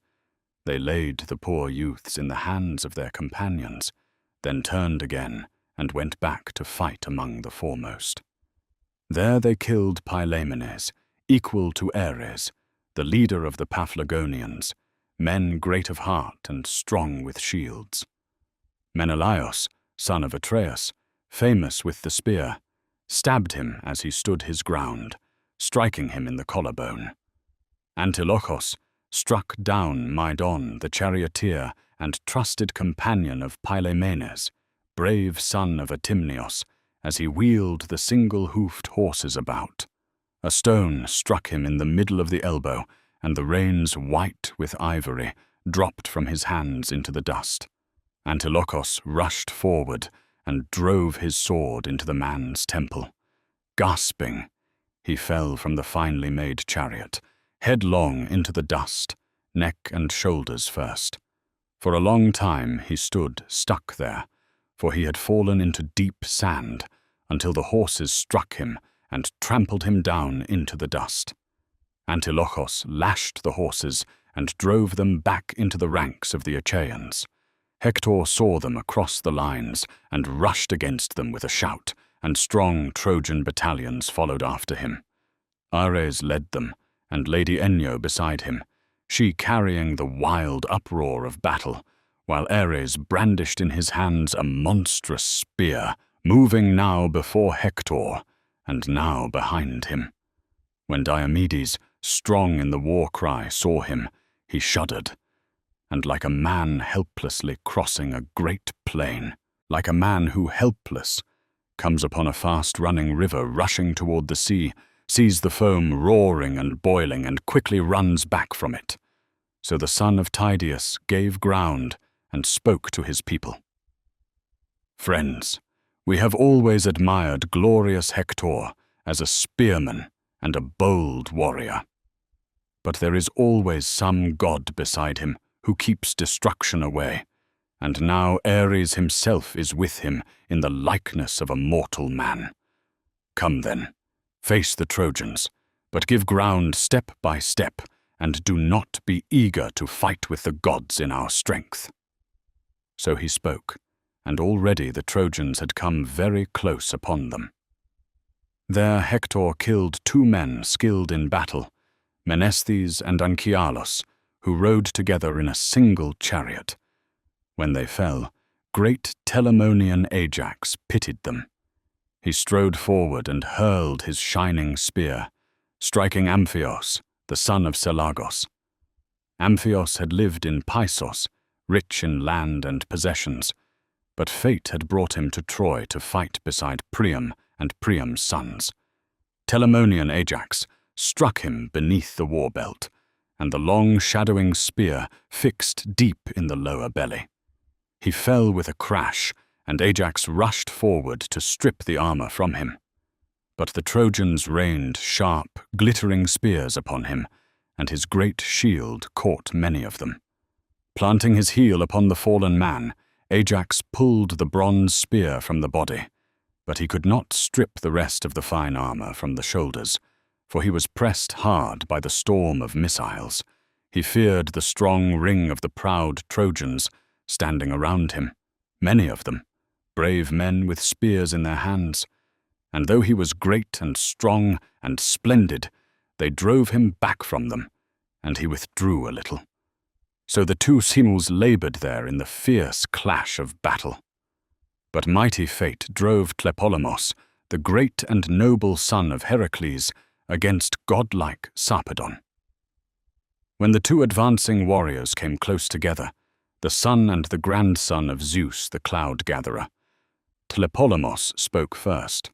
they laid the poor youths in the hands of their companions, then turned again and went back to fight among the foremost. There they killed Pylaemenes, equal to Ares, the leader of the Paphlagonians, men great of heart and strong with shields. Menelaus, son of Atreus, famous with the spear, stabbed him as he stood his ground, striking him in the collarbone. Antilochus struck down Mydon, the charioteer and trusted companion of Pylaemenes, brave son of Atimneos, as he wheeled the single-hoofed horses about. A stone struck him in the middle of the elbow, and the reins, white with ivory, dropped from his hands into the dust. Antilochus rushed forward and drove his sword into the man's temple. Gasping, he fell from the finely made chariot, headlong into the dust, neck and shoulders first. For a long time he stood stuck there, for he had fallen into deep sand, until the horses struck him and trampled him down into the dust. Antilochus lashed the horses and drove them back into the ranks of the Achaeans. Hector saw them across the lines and rushed against them with a shout, and strong Trojan battalions followed after him. Ares led them, and Lady Enyo beside him, she carrying the wild uproar of battle, while Ares brandished in his hands a monstrous spear, moving now before Hector, and now behind him. When Diomedes, strong in the war cry, saw him, he shuddered, and like a man helplessly crossing a great plain, like a man who, helpless, comes upon a fast-running river rushing toward the sea, sees the foam roaring and boiling, and quickly runs back from it. So the son of Tydeus gave ground and spoke to his people. Friends, we have always admired glorious Hector as a spearman and a bold warrior. But there is always some god beside him who keeps destruction away, and now Ares himself is with him in the likeness of a mortal man. Come then, face the Trojans, but give ground step by step, and do not be eager to fight with the gods in our strength." So he spoke, and already the Trojans had come very close upon them. There Hector killed 2 men skilled in battle, Menesthes and Anchialos, who rode together in a single chariot. When they fell, great Telamonian Ajax pitied them. He strode forward and hurled his shining spear, striking Amphios, the son of Selagos. Amphios had lived in Paesos, rich in land and possessions, but fate had brought him to Troy to fight beside Priam and Priam's sons. Telamonian Ajax struck him beneath the war belt, and the long shadowing spear fixed deep in the lower belly. He fell with a crash, and Ajax rushed forward to strip the armor from him. But the Trojans rained sharp, glittering spears upon him, and his great shield caught many of them. Planting his heel upon the fallen man, Ajax pulled the bronze spear from the body, but he could not strip the rest of the fine armor from the shoulders, for he was pressed hard by the storm of missiles. He feared the strong ring of the proud Trojans standing around him, many of them, brave men with spears in their hands. And though he was great and strong and splendid, they drove him back from them, and he withdrew a little. So the 2 Simurs labored there in the fierce clash of battle. But mighty fate drove Tlepolemus, the great and noble son of Heracles, against godlike Sarpedon. When the 2 advancing warriors came close together, the son and the grandson of Zeus the cloud-gatherer, Tlepolemus spoke first.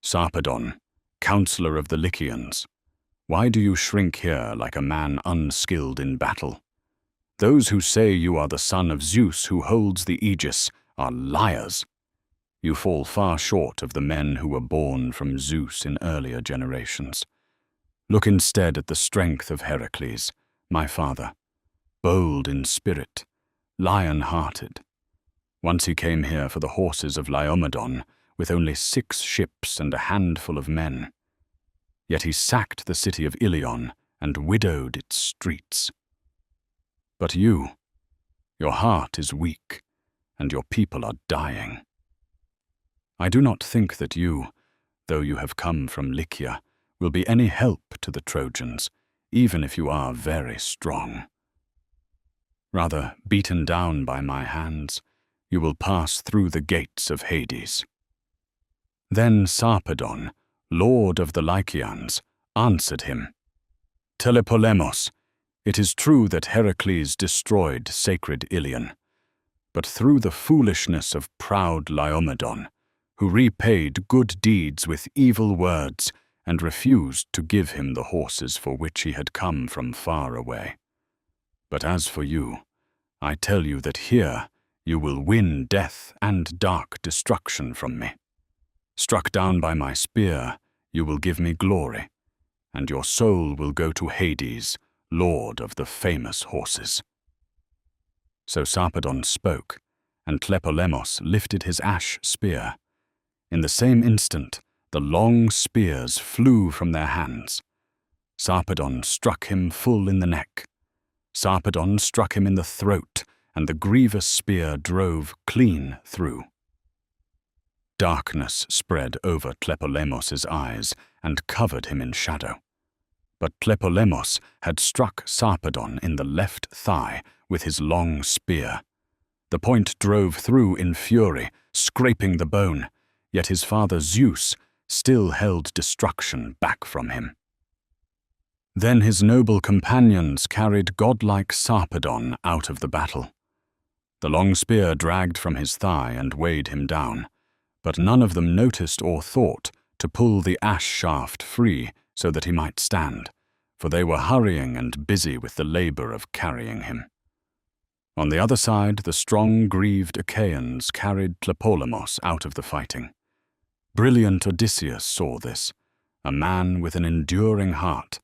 "Sarpedon, counselor of the Lycians, why do you shrink here like a man unskilled in battle? Those who say you are the son of Zeus who holds the aegis are liars. You fall far short of the men who were born from Zeus in earlier generations. Look instead at the strength of Heracles, my father, bold in spirit, lion-hearted. Once he came here for the horses of Laomedon, with only 6 ships and a handful of men. Yet he sacked the city of Ilion and widowed its streets. But you, your heart is weak, and your people are dying. I do not think that you, though you have come from Lycia, will be any help to the Trojans, even if you are very strong. Rather, beaten down by my hands, you will pass through the gates of Hades." Then Sarpedon, lord of the Lycians, answered him, "Tlepolemus, it is true that Heracles destroyed sacred Ilion, but through the foolishness of proud Laomedon, who repaid good deeds with evil words and refused to give him the horses for which he had come from far away. But as for you, I tell you that here you will win death and dark destruction from me. Struck down by my spear, you will give me glory, and your soul will go to Hades, lord of the famous horses." So Sarpedon spoke, and Tlepolemus lifted his ash spear. In the same instant, the long spears flew from their hands. Sarpedon struck him full in the neck. Sarpedon struck him in the throat, and the grievous spear drove clean through. Darkness spread over Tlepolemus's eyes and covered him in shadow. But Tlepolemus had struck Sarpedon in the left thigh with his long spear. The point drove through in fury, scraping the bone, yet his father Zeus still held destruction back from him. Then his noble companions carried godlike Sarpedon out of the battle. The long spear dragged from his thigh and weighed him down, but none of them noticed or thought to pull the ash shaft free so that he might stand, for they were hurrying and busy with the labor of carrying him. On the other side, the strong, grieved Achaeans carried Tlepolemus out of the fighting. Brilliant Odysseus saw this, a man with an enduring heart,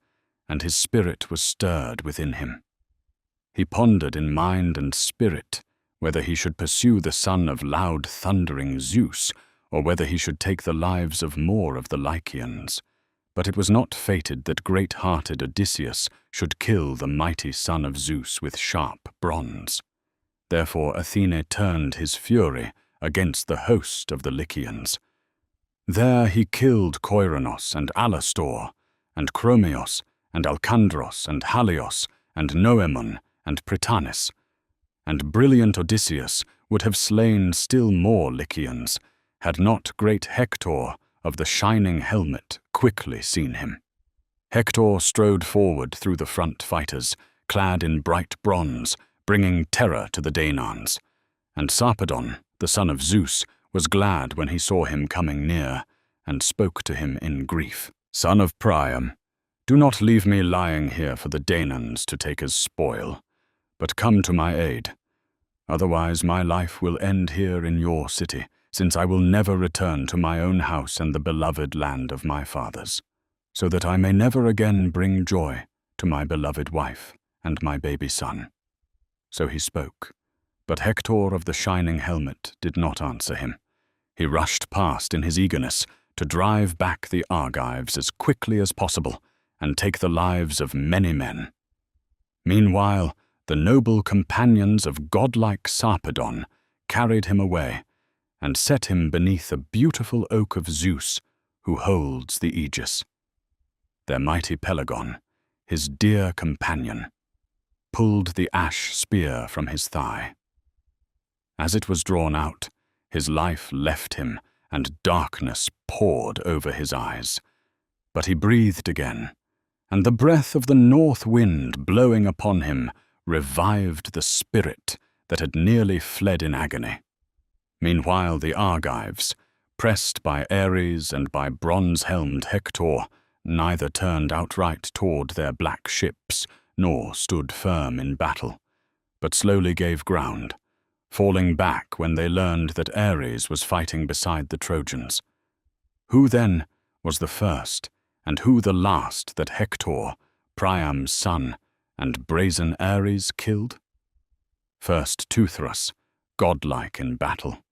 and his spirit was stirred within him. He pondered in mind and spirit whether he should pursue the son of loud thundering Zeus, or whether he should take the lives of more of the Lycians. But it was not fated that great-hearted Odysseus should kill the mighty son of Zeus with sharp bronze. Therefore Athene turned his fury against the host of the Lycians. There he killed Coironos and Alastor, and Chromios, and Alcandros, and Halios, and Noemon, and Prytanis. And brilliant Odysseus would have slain still more Lycians, had not great Hector of the shining helmet quickly seen him. Hector strode forward through the front fighters, clad in bright bronze, bringing terror to the Danaans. And Sarpedon, the son of Zeus, was glad when he saw him coming near, and spoke to him in grief. "Son of Priam, do not leave me lying here for the Danaans to take as spoil, but come to my aid. Otherwise my life will end here in your city, since I will never return to my own house and the beloved land of my fathers, so that I may never again bring joy to my beloved wife and my baby son." So he spoke, but Hector of the shining helmet did not answer him. He rushed past in his eagerness to drive back the Argives as quickly as possible and take the lives of many men. Meanwhile, the noble companions of godlike Sarpedon carried him away and set him beneath a beautiful oak of Zeus, who holds the aegis. Their mighty Pelagon, his dear companion, pulled the ash spear from his thigh. As it was drawn out, his life left him, and darkness poured over his eyes. But he breathed again, and the breath of the north wind blowing upon him revived the spirit that had nearly fled in agony. Meanwhile the Argives, pressed by Ares and by bronze-helmed Hector, neither turned outright toward their black ships, nor stood firm in battle, but slowly gave ground, falling back when they learned that Ares was fighting beside the Trojans. Who then was the first, and who the last that Hector, Priam's son, and brazen Ares killed? First Teuthras, godlike in battle,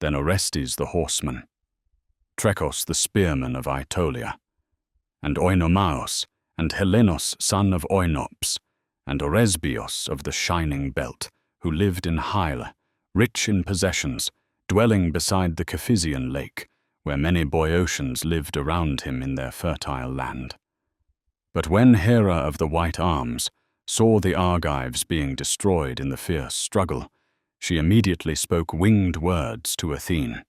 then Orestes the horseman, Trecos the spearman of Aetolia, and Oinomaos, and Helenos son of Oinops, and Oresbios of the shining belt, who lived in Hyle, rich in possessions, dwelling beside the Cephisian lake, where many Boeotians lived around him in their fertile land. But when Hera of the white arms saw the Argives being destroyed in the fierce struggle, she immediately spoke winged words to Athene.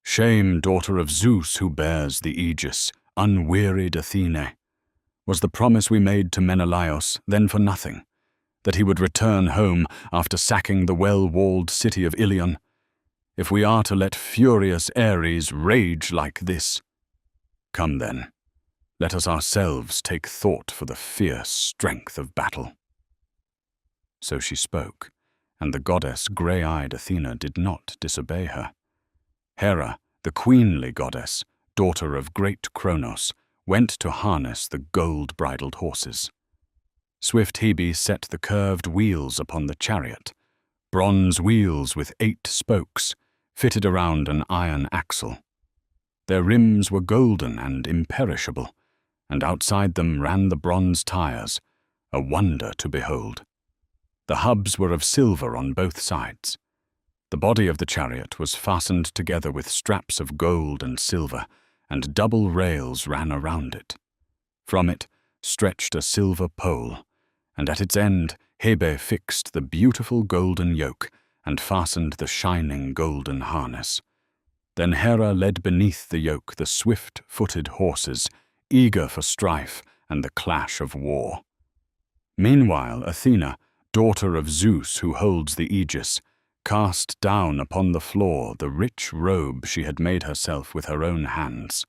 "Shame, daughter of Zeus, who bears the aegis, unwearied Athene. Was the promise we made to Menelaus then for nothing, that he would return home after sacking the well-walled city of Ilion? If we are to let furious Ares rage like this, come then, let us ourselves take thought for the fierce strength of battle." So she spoke, and the goddess grey-eyed Athena did not disobey her. Hera, the queenly goddess, daughter of great Kronos, went to harness the gold-bridled horses. Swift Hebe set the curved wheels upon the chariot, bronze wheels with 8 spokes, fitted around an iron axle. Their rims were golden and imperishable, and outside them ran the bronze tires, a wonder to behold. The hubs were of silver on both sides. The body of the chariot was fastened together with straps of gold and silver, and double rails ran around it. From it stretched a silver pole, and at its end Hebe fixed the beautiful golden yoke and fastened the shining golden harness. Then Hera led beneath the yoke the swift-footed horses, eager for strife and the clash of war. Meanwhile Athena, daughter of Zeus who holds the aegis, cast down upon the floor the rich robe she had made herself with her own hands.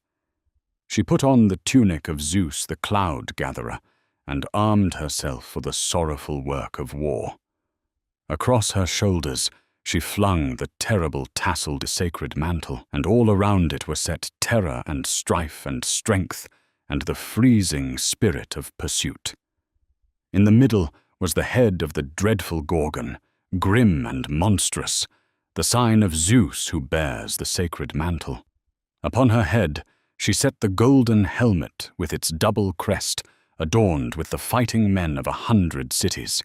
She put on the tunic of Zeus the cloud-gatherer, and armed herself for the sorrowful work of war. Across her shoulders She flung the terrible tasseled sacred mantle, and all around it were set terror and strife and strength, and the freezing spirit of pursuit. In the middle was the head of the dreadful Gorgon, grim and monstrous, the sign of Zeus who bears the sacred mantle. Upon her head she set the golden helmet with its double crest, adorned with the fighting men of 100 cities.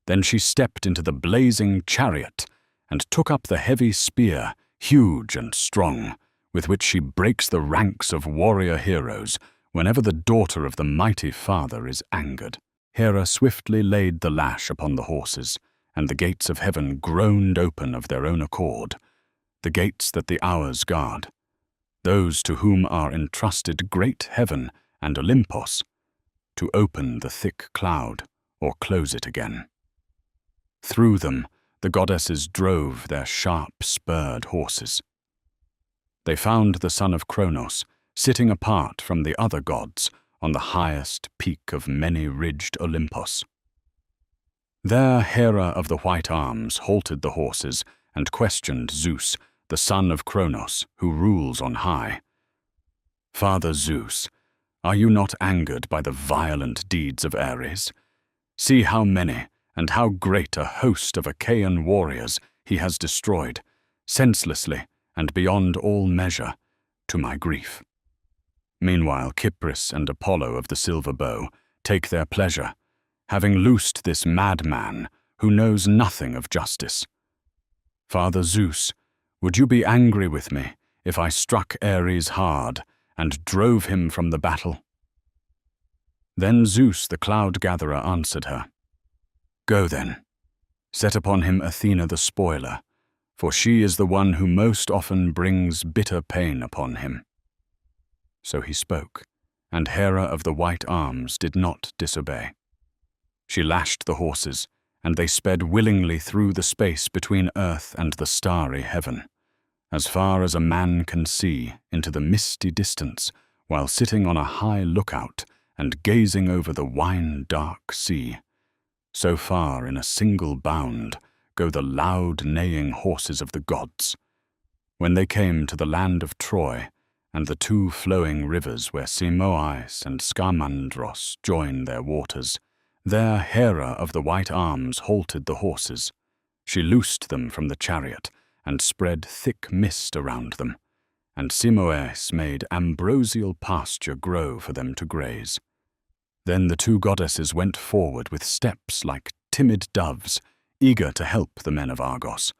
Then she stepped into the blazing chariot and took up the heavy spear, huge and strong, with which she breaks the ranks of warrior heroes whenever the daughter of the mighty father is angered. Hera swiftly laid the lash upon the horses, and the gates of heaven groaned open of their own accord, the gates that the hours guard, those to whom are entrusted great heaven and Olympos, to open the thick cloud or close it again. Through them the goddesses drove their sharp-spurred horses. They found the son of Kronos sitting apart from the other gods on the highest peak of many-ridged Olympos. There Hera of the white arms halted the horses and questioned Zeus, the son of Kronos, who rules on high. "Father Zeus, are you not angered by the violent deeds of Ares? See how many and how great a host of Achaean warriors he has destroyed, senselessly and beyond all measure, to my grief." Meanwhile Cypris and Apollo of the silver bow take their pleasure, having loosed this madman who knows nothing of justice. "Father Zeus, would you be angry with me if I struck Ares hard and drove him from the battle?" Then Zeus the cloud-gatherer answered her, "Go then, set upon him Athena the spoiler, for she is the one who most often brings bitter pain upon him." So he spoke, and Hera of the white arms did not disobey. She lashed the horses, and they sped willingly through the space between earth and the starry heaven, as far as a man can see into the misty distance while sitting on a high lookout and gazing over the wine-dark sea. So far in a single bound go the loud neighing horses of the gods. When they came to the land of Troy, and the two flowing rivers where Simois and Scamandros join their waters, there Hera of the white arms halted the horses. She loosed them from the chariot and spread thick mist around them, and Simois made ambrosial pasture grow for them to graze. Then the two goddesses went forward with steps like timid doves, eager to help the men of Argos.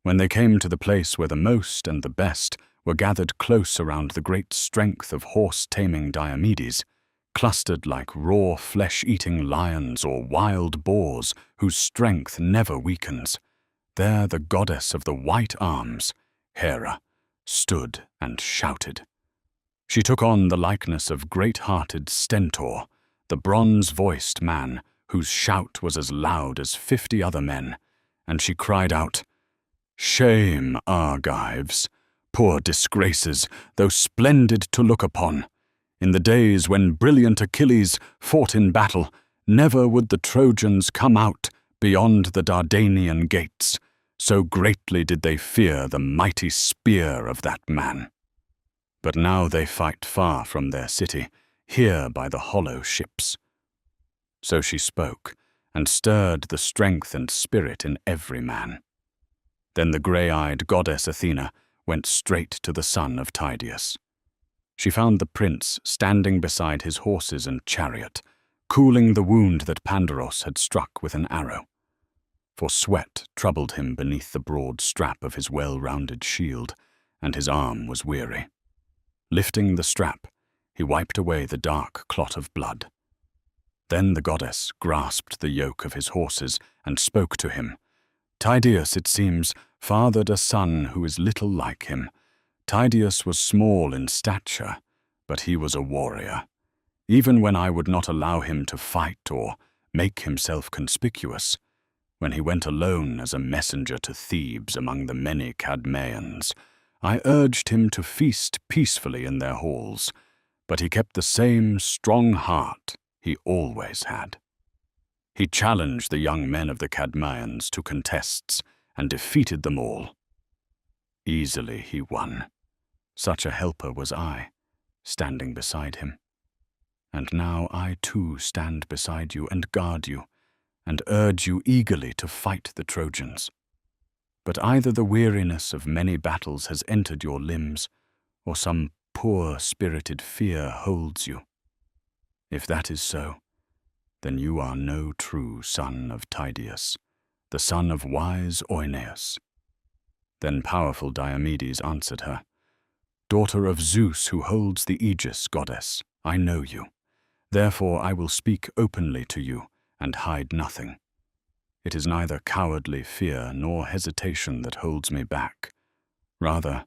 When they came to the place where the most and the best were gathered close around the great strength of horse-taming Diomedes, clustered like raw flesh-eating lions or wild boars whose strength never weakens, there the goddess of the white arms, Hera, stood and shouted. She took on the likeness of great-hearted Stentor, the bronze-voiced man whose shout was as loud as 50 other men, and she cried out, "Shame, Argives! Poor disgraces, though splendid to look upon! In the days when brilliant Achilles fought in battle, never would the Trojans come out beyond the Dardanian gates, so greatly did they fear the mighty spear of that man. But now they fight far from their city, here by the hollow ships." So she spoke, and stirred the strength and spirit in every man. Then the grey-eyed goddess Athena went straight to the son of Tydeus. She found the prince standing beside his horses and chariot, cooling the wound that Pandaros had struck with an arrow. For sweat troubled him beneath the broad strap of his well-rounded shield, and his arm was weary. Lifting the strap, he wiped away the dark clot of blood. Then the goddess grasped the yoke of his horses and spoke to him. Tydeus, it seems, fathered a son who is little like him. Tydeus was small in stature, but he was a warrior. Even when I would not allow him to fight or make himself conspicuous, when he went alone as a messenger to Thebes among the many Cadmeans, I urged him to feast peacefully in their halls, but he kept the same strong heart he always had. He challenged the young men of the Cadmeans to contests, and defeated them all. Easily he won. Such a helper was I, standing beside him. And now I too stand beside you and guard you, and urge you eagerly to fight the Trojans. But either the weariness of many battles has entered your limbs, or some poor-spirited fear holds you. If that is so, then you are no true son of Tydeus, the son of wise Oeneus. Then powerful Diomedes answered her, Daughter of Zeus who holds the aegis, goddess, I know you. Therefore I will speak openly to you and hide nothing. It is neither cowardly fear nor hesitation that holds me back. Rather,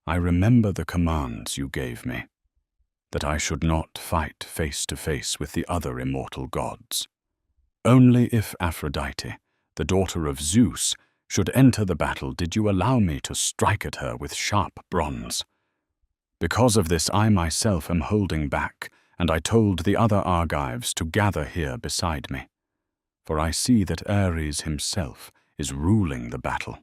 I remember the commands you gave me, that I should not fight face to face with the other immortal gods. Only if Aphrodite, the daughter of Zeus, should enter the battle did you allow me to strike at her with sharp bronze. Because of this I myself am holding back, and I told the other Argives to gather here beside me. For I see that Ares himself is ruling the battle.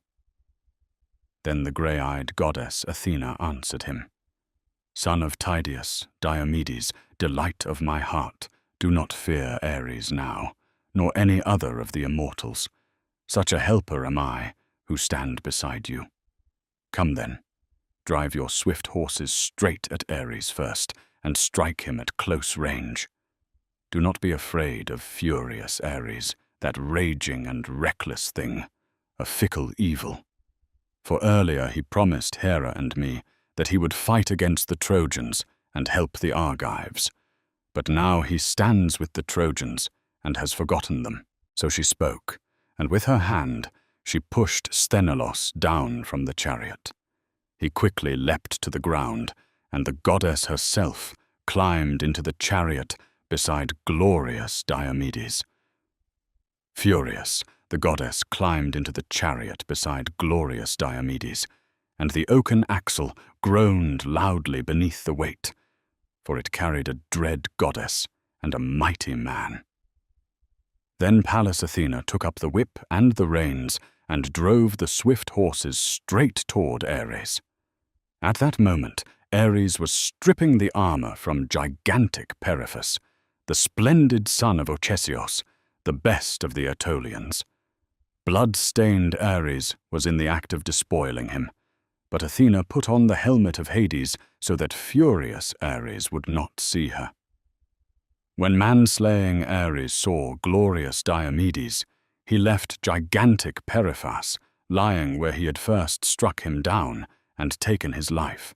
Then the grey-eyed goddess Athena answered him, Son of Tydeus, Diomedes, delight of my heart, do not fear Ares now, nor any other of the immortals. Such a helper am I, who stand beside you. Come then, drive your swift horses straight at Ares first, and strike him at close range. Do not be afraid of furious Ares, that raging and reckless thing, a fickle evil. For earlier he promised Hera and me that he would fight against the Trojans and help the Argives. But now he stands with the Trojans and has forgotten them. So she spoke, and with her hand she pushed Sthenelus down from the chariot. He quickly leapt to the ground, and the goddess herself climbed into the chariot beside glorious Diomedes. Furious, the goddess climbed into the chariot beside glorious Diomedes, and the oaken axle groaned loudly beneath the weight, for it carried a dread goddess and a mighty man. Then Pallas Athena took up the whip and the reins and drove the swift horses straight toward Ares. At that moment, Ares was stripping the armor from gigantic Periphas, the splendid son of Ochesios, the best of the Aetolians. Blood-stained Ares was in the act of despoiling him, but Athena put on the helmet of Hades so that furious Ares would not see her. When man-slaying Ares saw glorious Diomedes, he left gigantic Periphas lying where he had first struck him down and taken his life,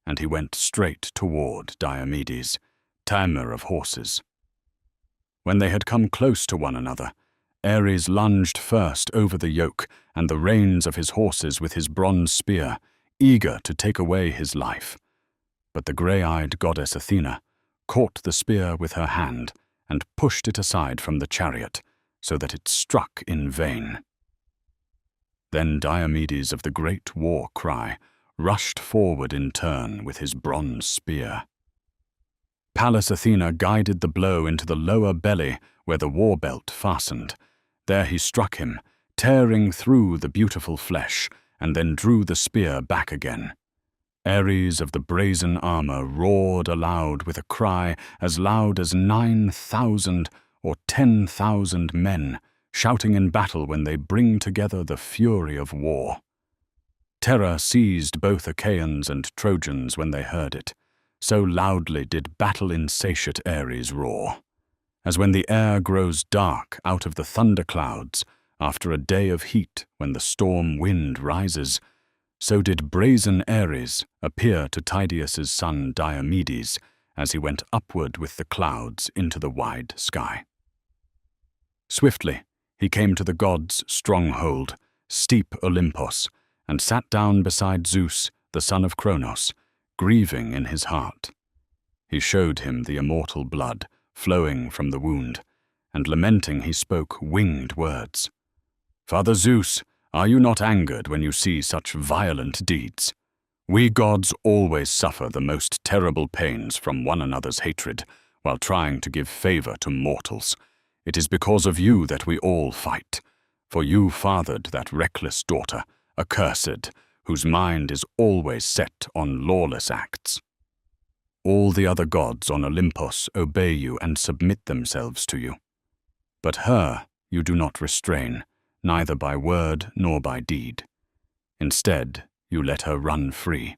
and he went straight toward Diomedes, tamer of horses. When they had come close to one another, Ares lunged first over the yoke and the reins of his horses with his bronze spear, eager to take away his life. But the grey-eyed goddess Athena caught the spear with her hand and pushed it aside from the chariot, so that it struck in vain. Then Diomedes of the great war cry rushed forward in turn with his bronze spear. Pallas Athena guided the blow into the lower belly where the war belt fastened. There he struck him, tearing through the beautiful flesh, and then drew the spear back again. Ares of the brazen armor roared aloud with a cry as loud as 9,000 or 10,000 men shouting in battle when they bring together the fury of war. Terror seized both Achaeans and Trojans when they heard it. So loudly did battle-insatiate Ares roar. As when the air grows dark out of the thunderclouds after a day of heat when the storm wind rises, so did brazen Ares appear to Tydeus's son Diomedes as he went upward with the clouds into the wide sky. Swiftly he came to the gods' stronghold, steep Olympos, and sat down beside Zeus, the son of Cronos, grieving in his heart. He showed him the immortal blood flowing from the wound, and lamenting he spoke winged words. Father Zeus, are you not angered when you see such violent deeds? We gods always suffer the most terrible pains from one another's hatred while trying to give favor to mortals. It is because of you that we all fight, for you fathered that reckless daughter, accursed, whose mind is always set on lawless acts. All the other gods on Olympus obey you and submit themselves to you. But her you do not restrain, neither by word nor by deed. Instead, you let her run free,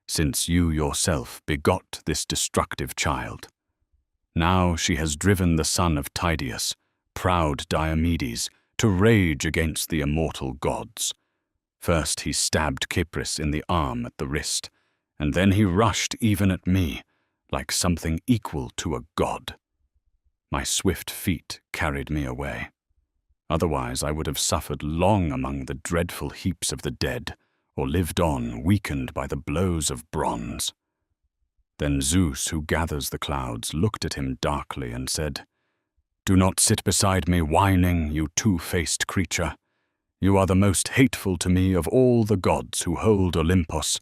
since you yourself begot this destructive child. Now she has driven the son of Tydeus, proud Diomedes, to rage against the immortal gods. First he stabbed Cypris in the arm at the wrist, and then he rushed even at me, like something equal to a god. My swift feet carried me away. Otherwise I would have suffered long among the dreadful heaps of the dead, or lived on, weakened by the blows of bronze. Then Zeus, who gathers the clouds, looked at him darkly and said, "Do not sit beside me whining, you two-faced creature. You are the most hateful to me of all the gods who hold Olympus,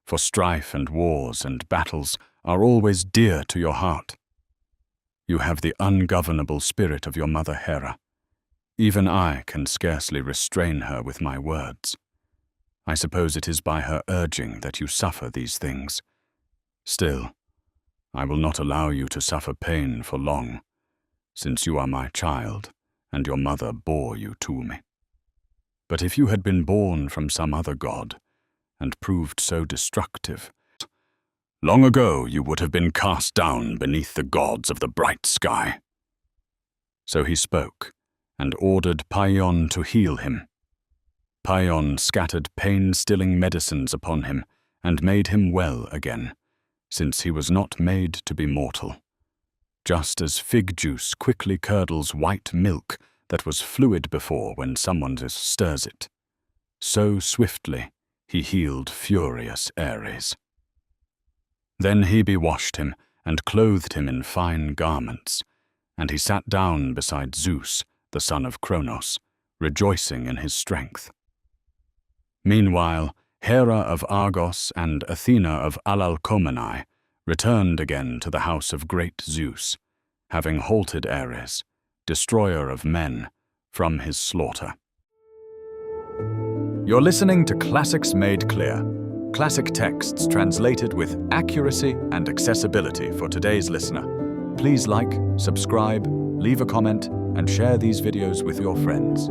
for strife and wars and battles are always dear to your heart. You have the ungovernable spirit of your mother Hera. Even I can scarcely restrain her with my words. I suppose it is by her urging that you suffer these things. Still, I will not allow you to suffer pain for long, since you are my child, and your mother bore you to me. But if you had been born from some other god, and proved so destructive, long ago you would have been cast down beneath the gods of the bright sky." So he spoke, and ordered Paeon to heal him. Paeon scattered pain-stilling medicines upon him, and made him well again, since he was not made to be mortal. Just as fig juice quickly curdles white milk that was fluid before when someone stirs it, so swiftly he healed furious Ares. Then Hebe washed him and clothed him in fine garments, and he sat down beside Zeus, the son of Cronos, rejoicing in his strength. Meanwhile, Hera of Argos and Athena of Alalcomenae returned again to the house of great Zeus, having halted Ares, destroyer of men, from his slaughter. You're listening to Classics Made Clear, classic texts translated with accuracy and accessibility for today's listener. Please like, subscribe, leave a comment, and share these videos with your friends.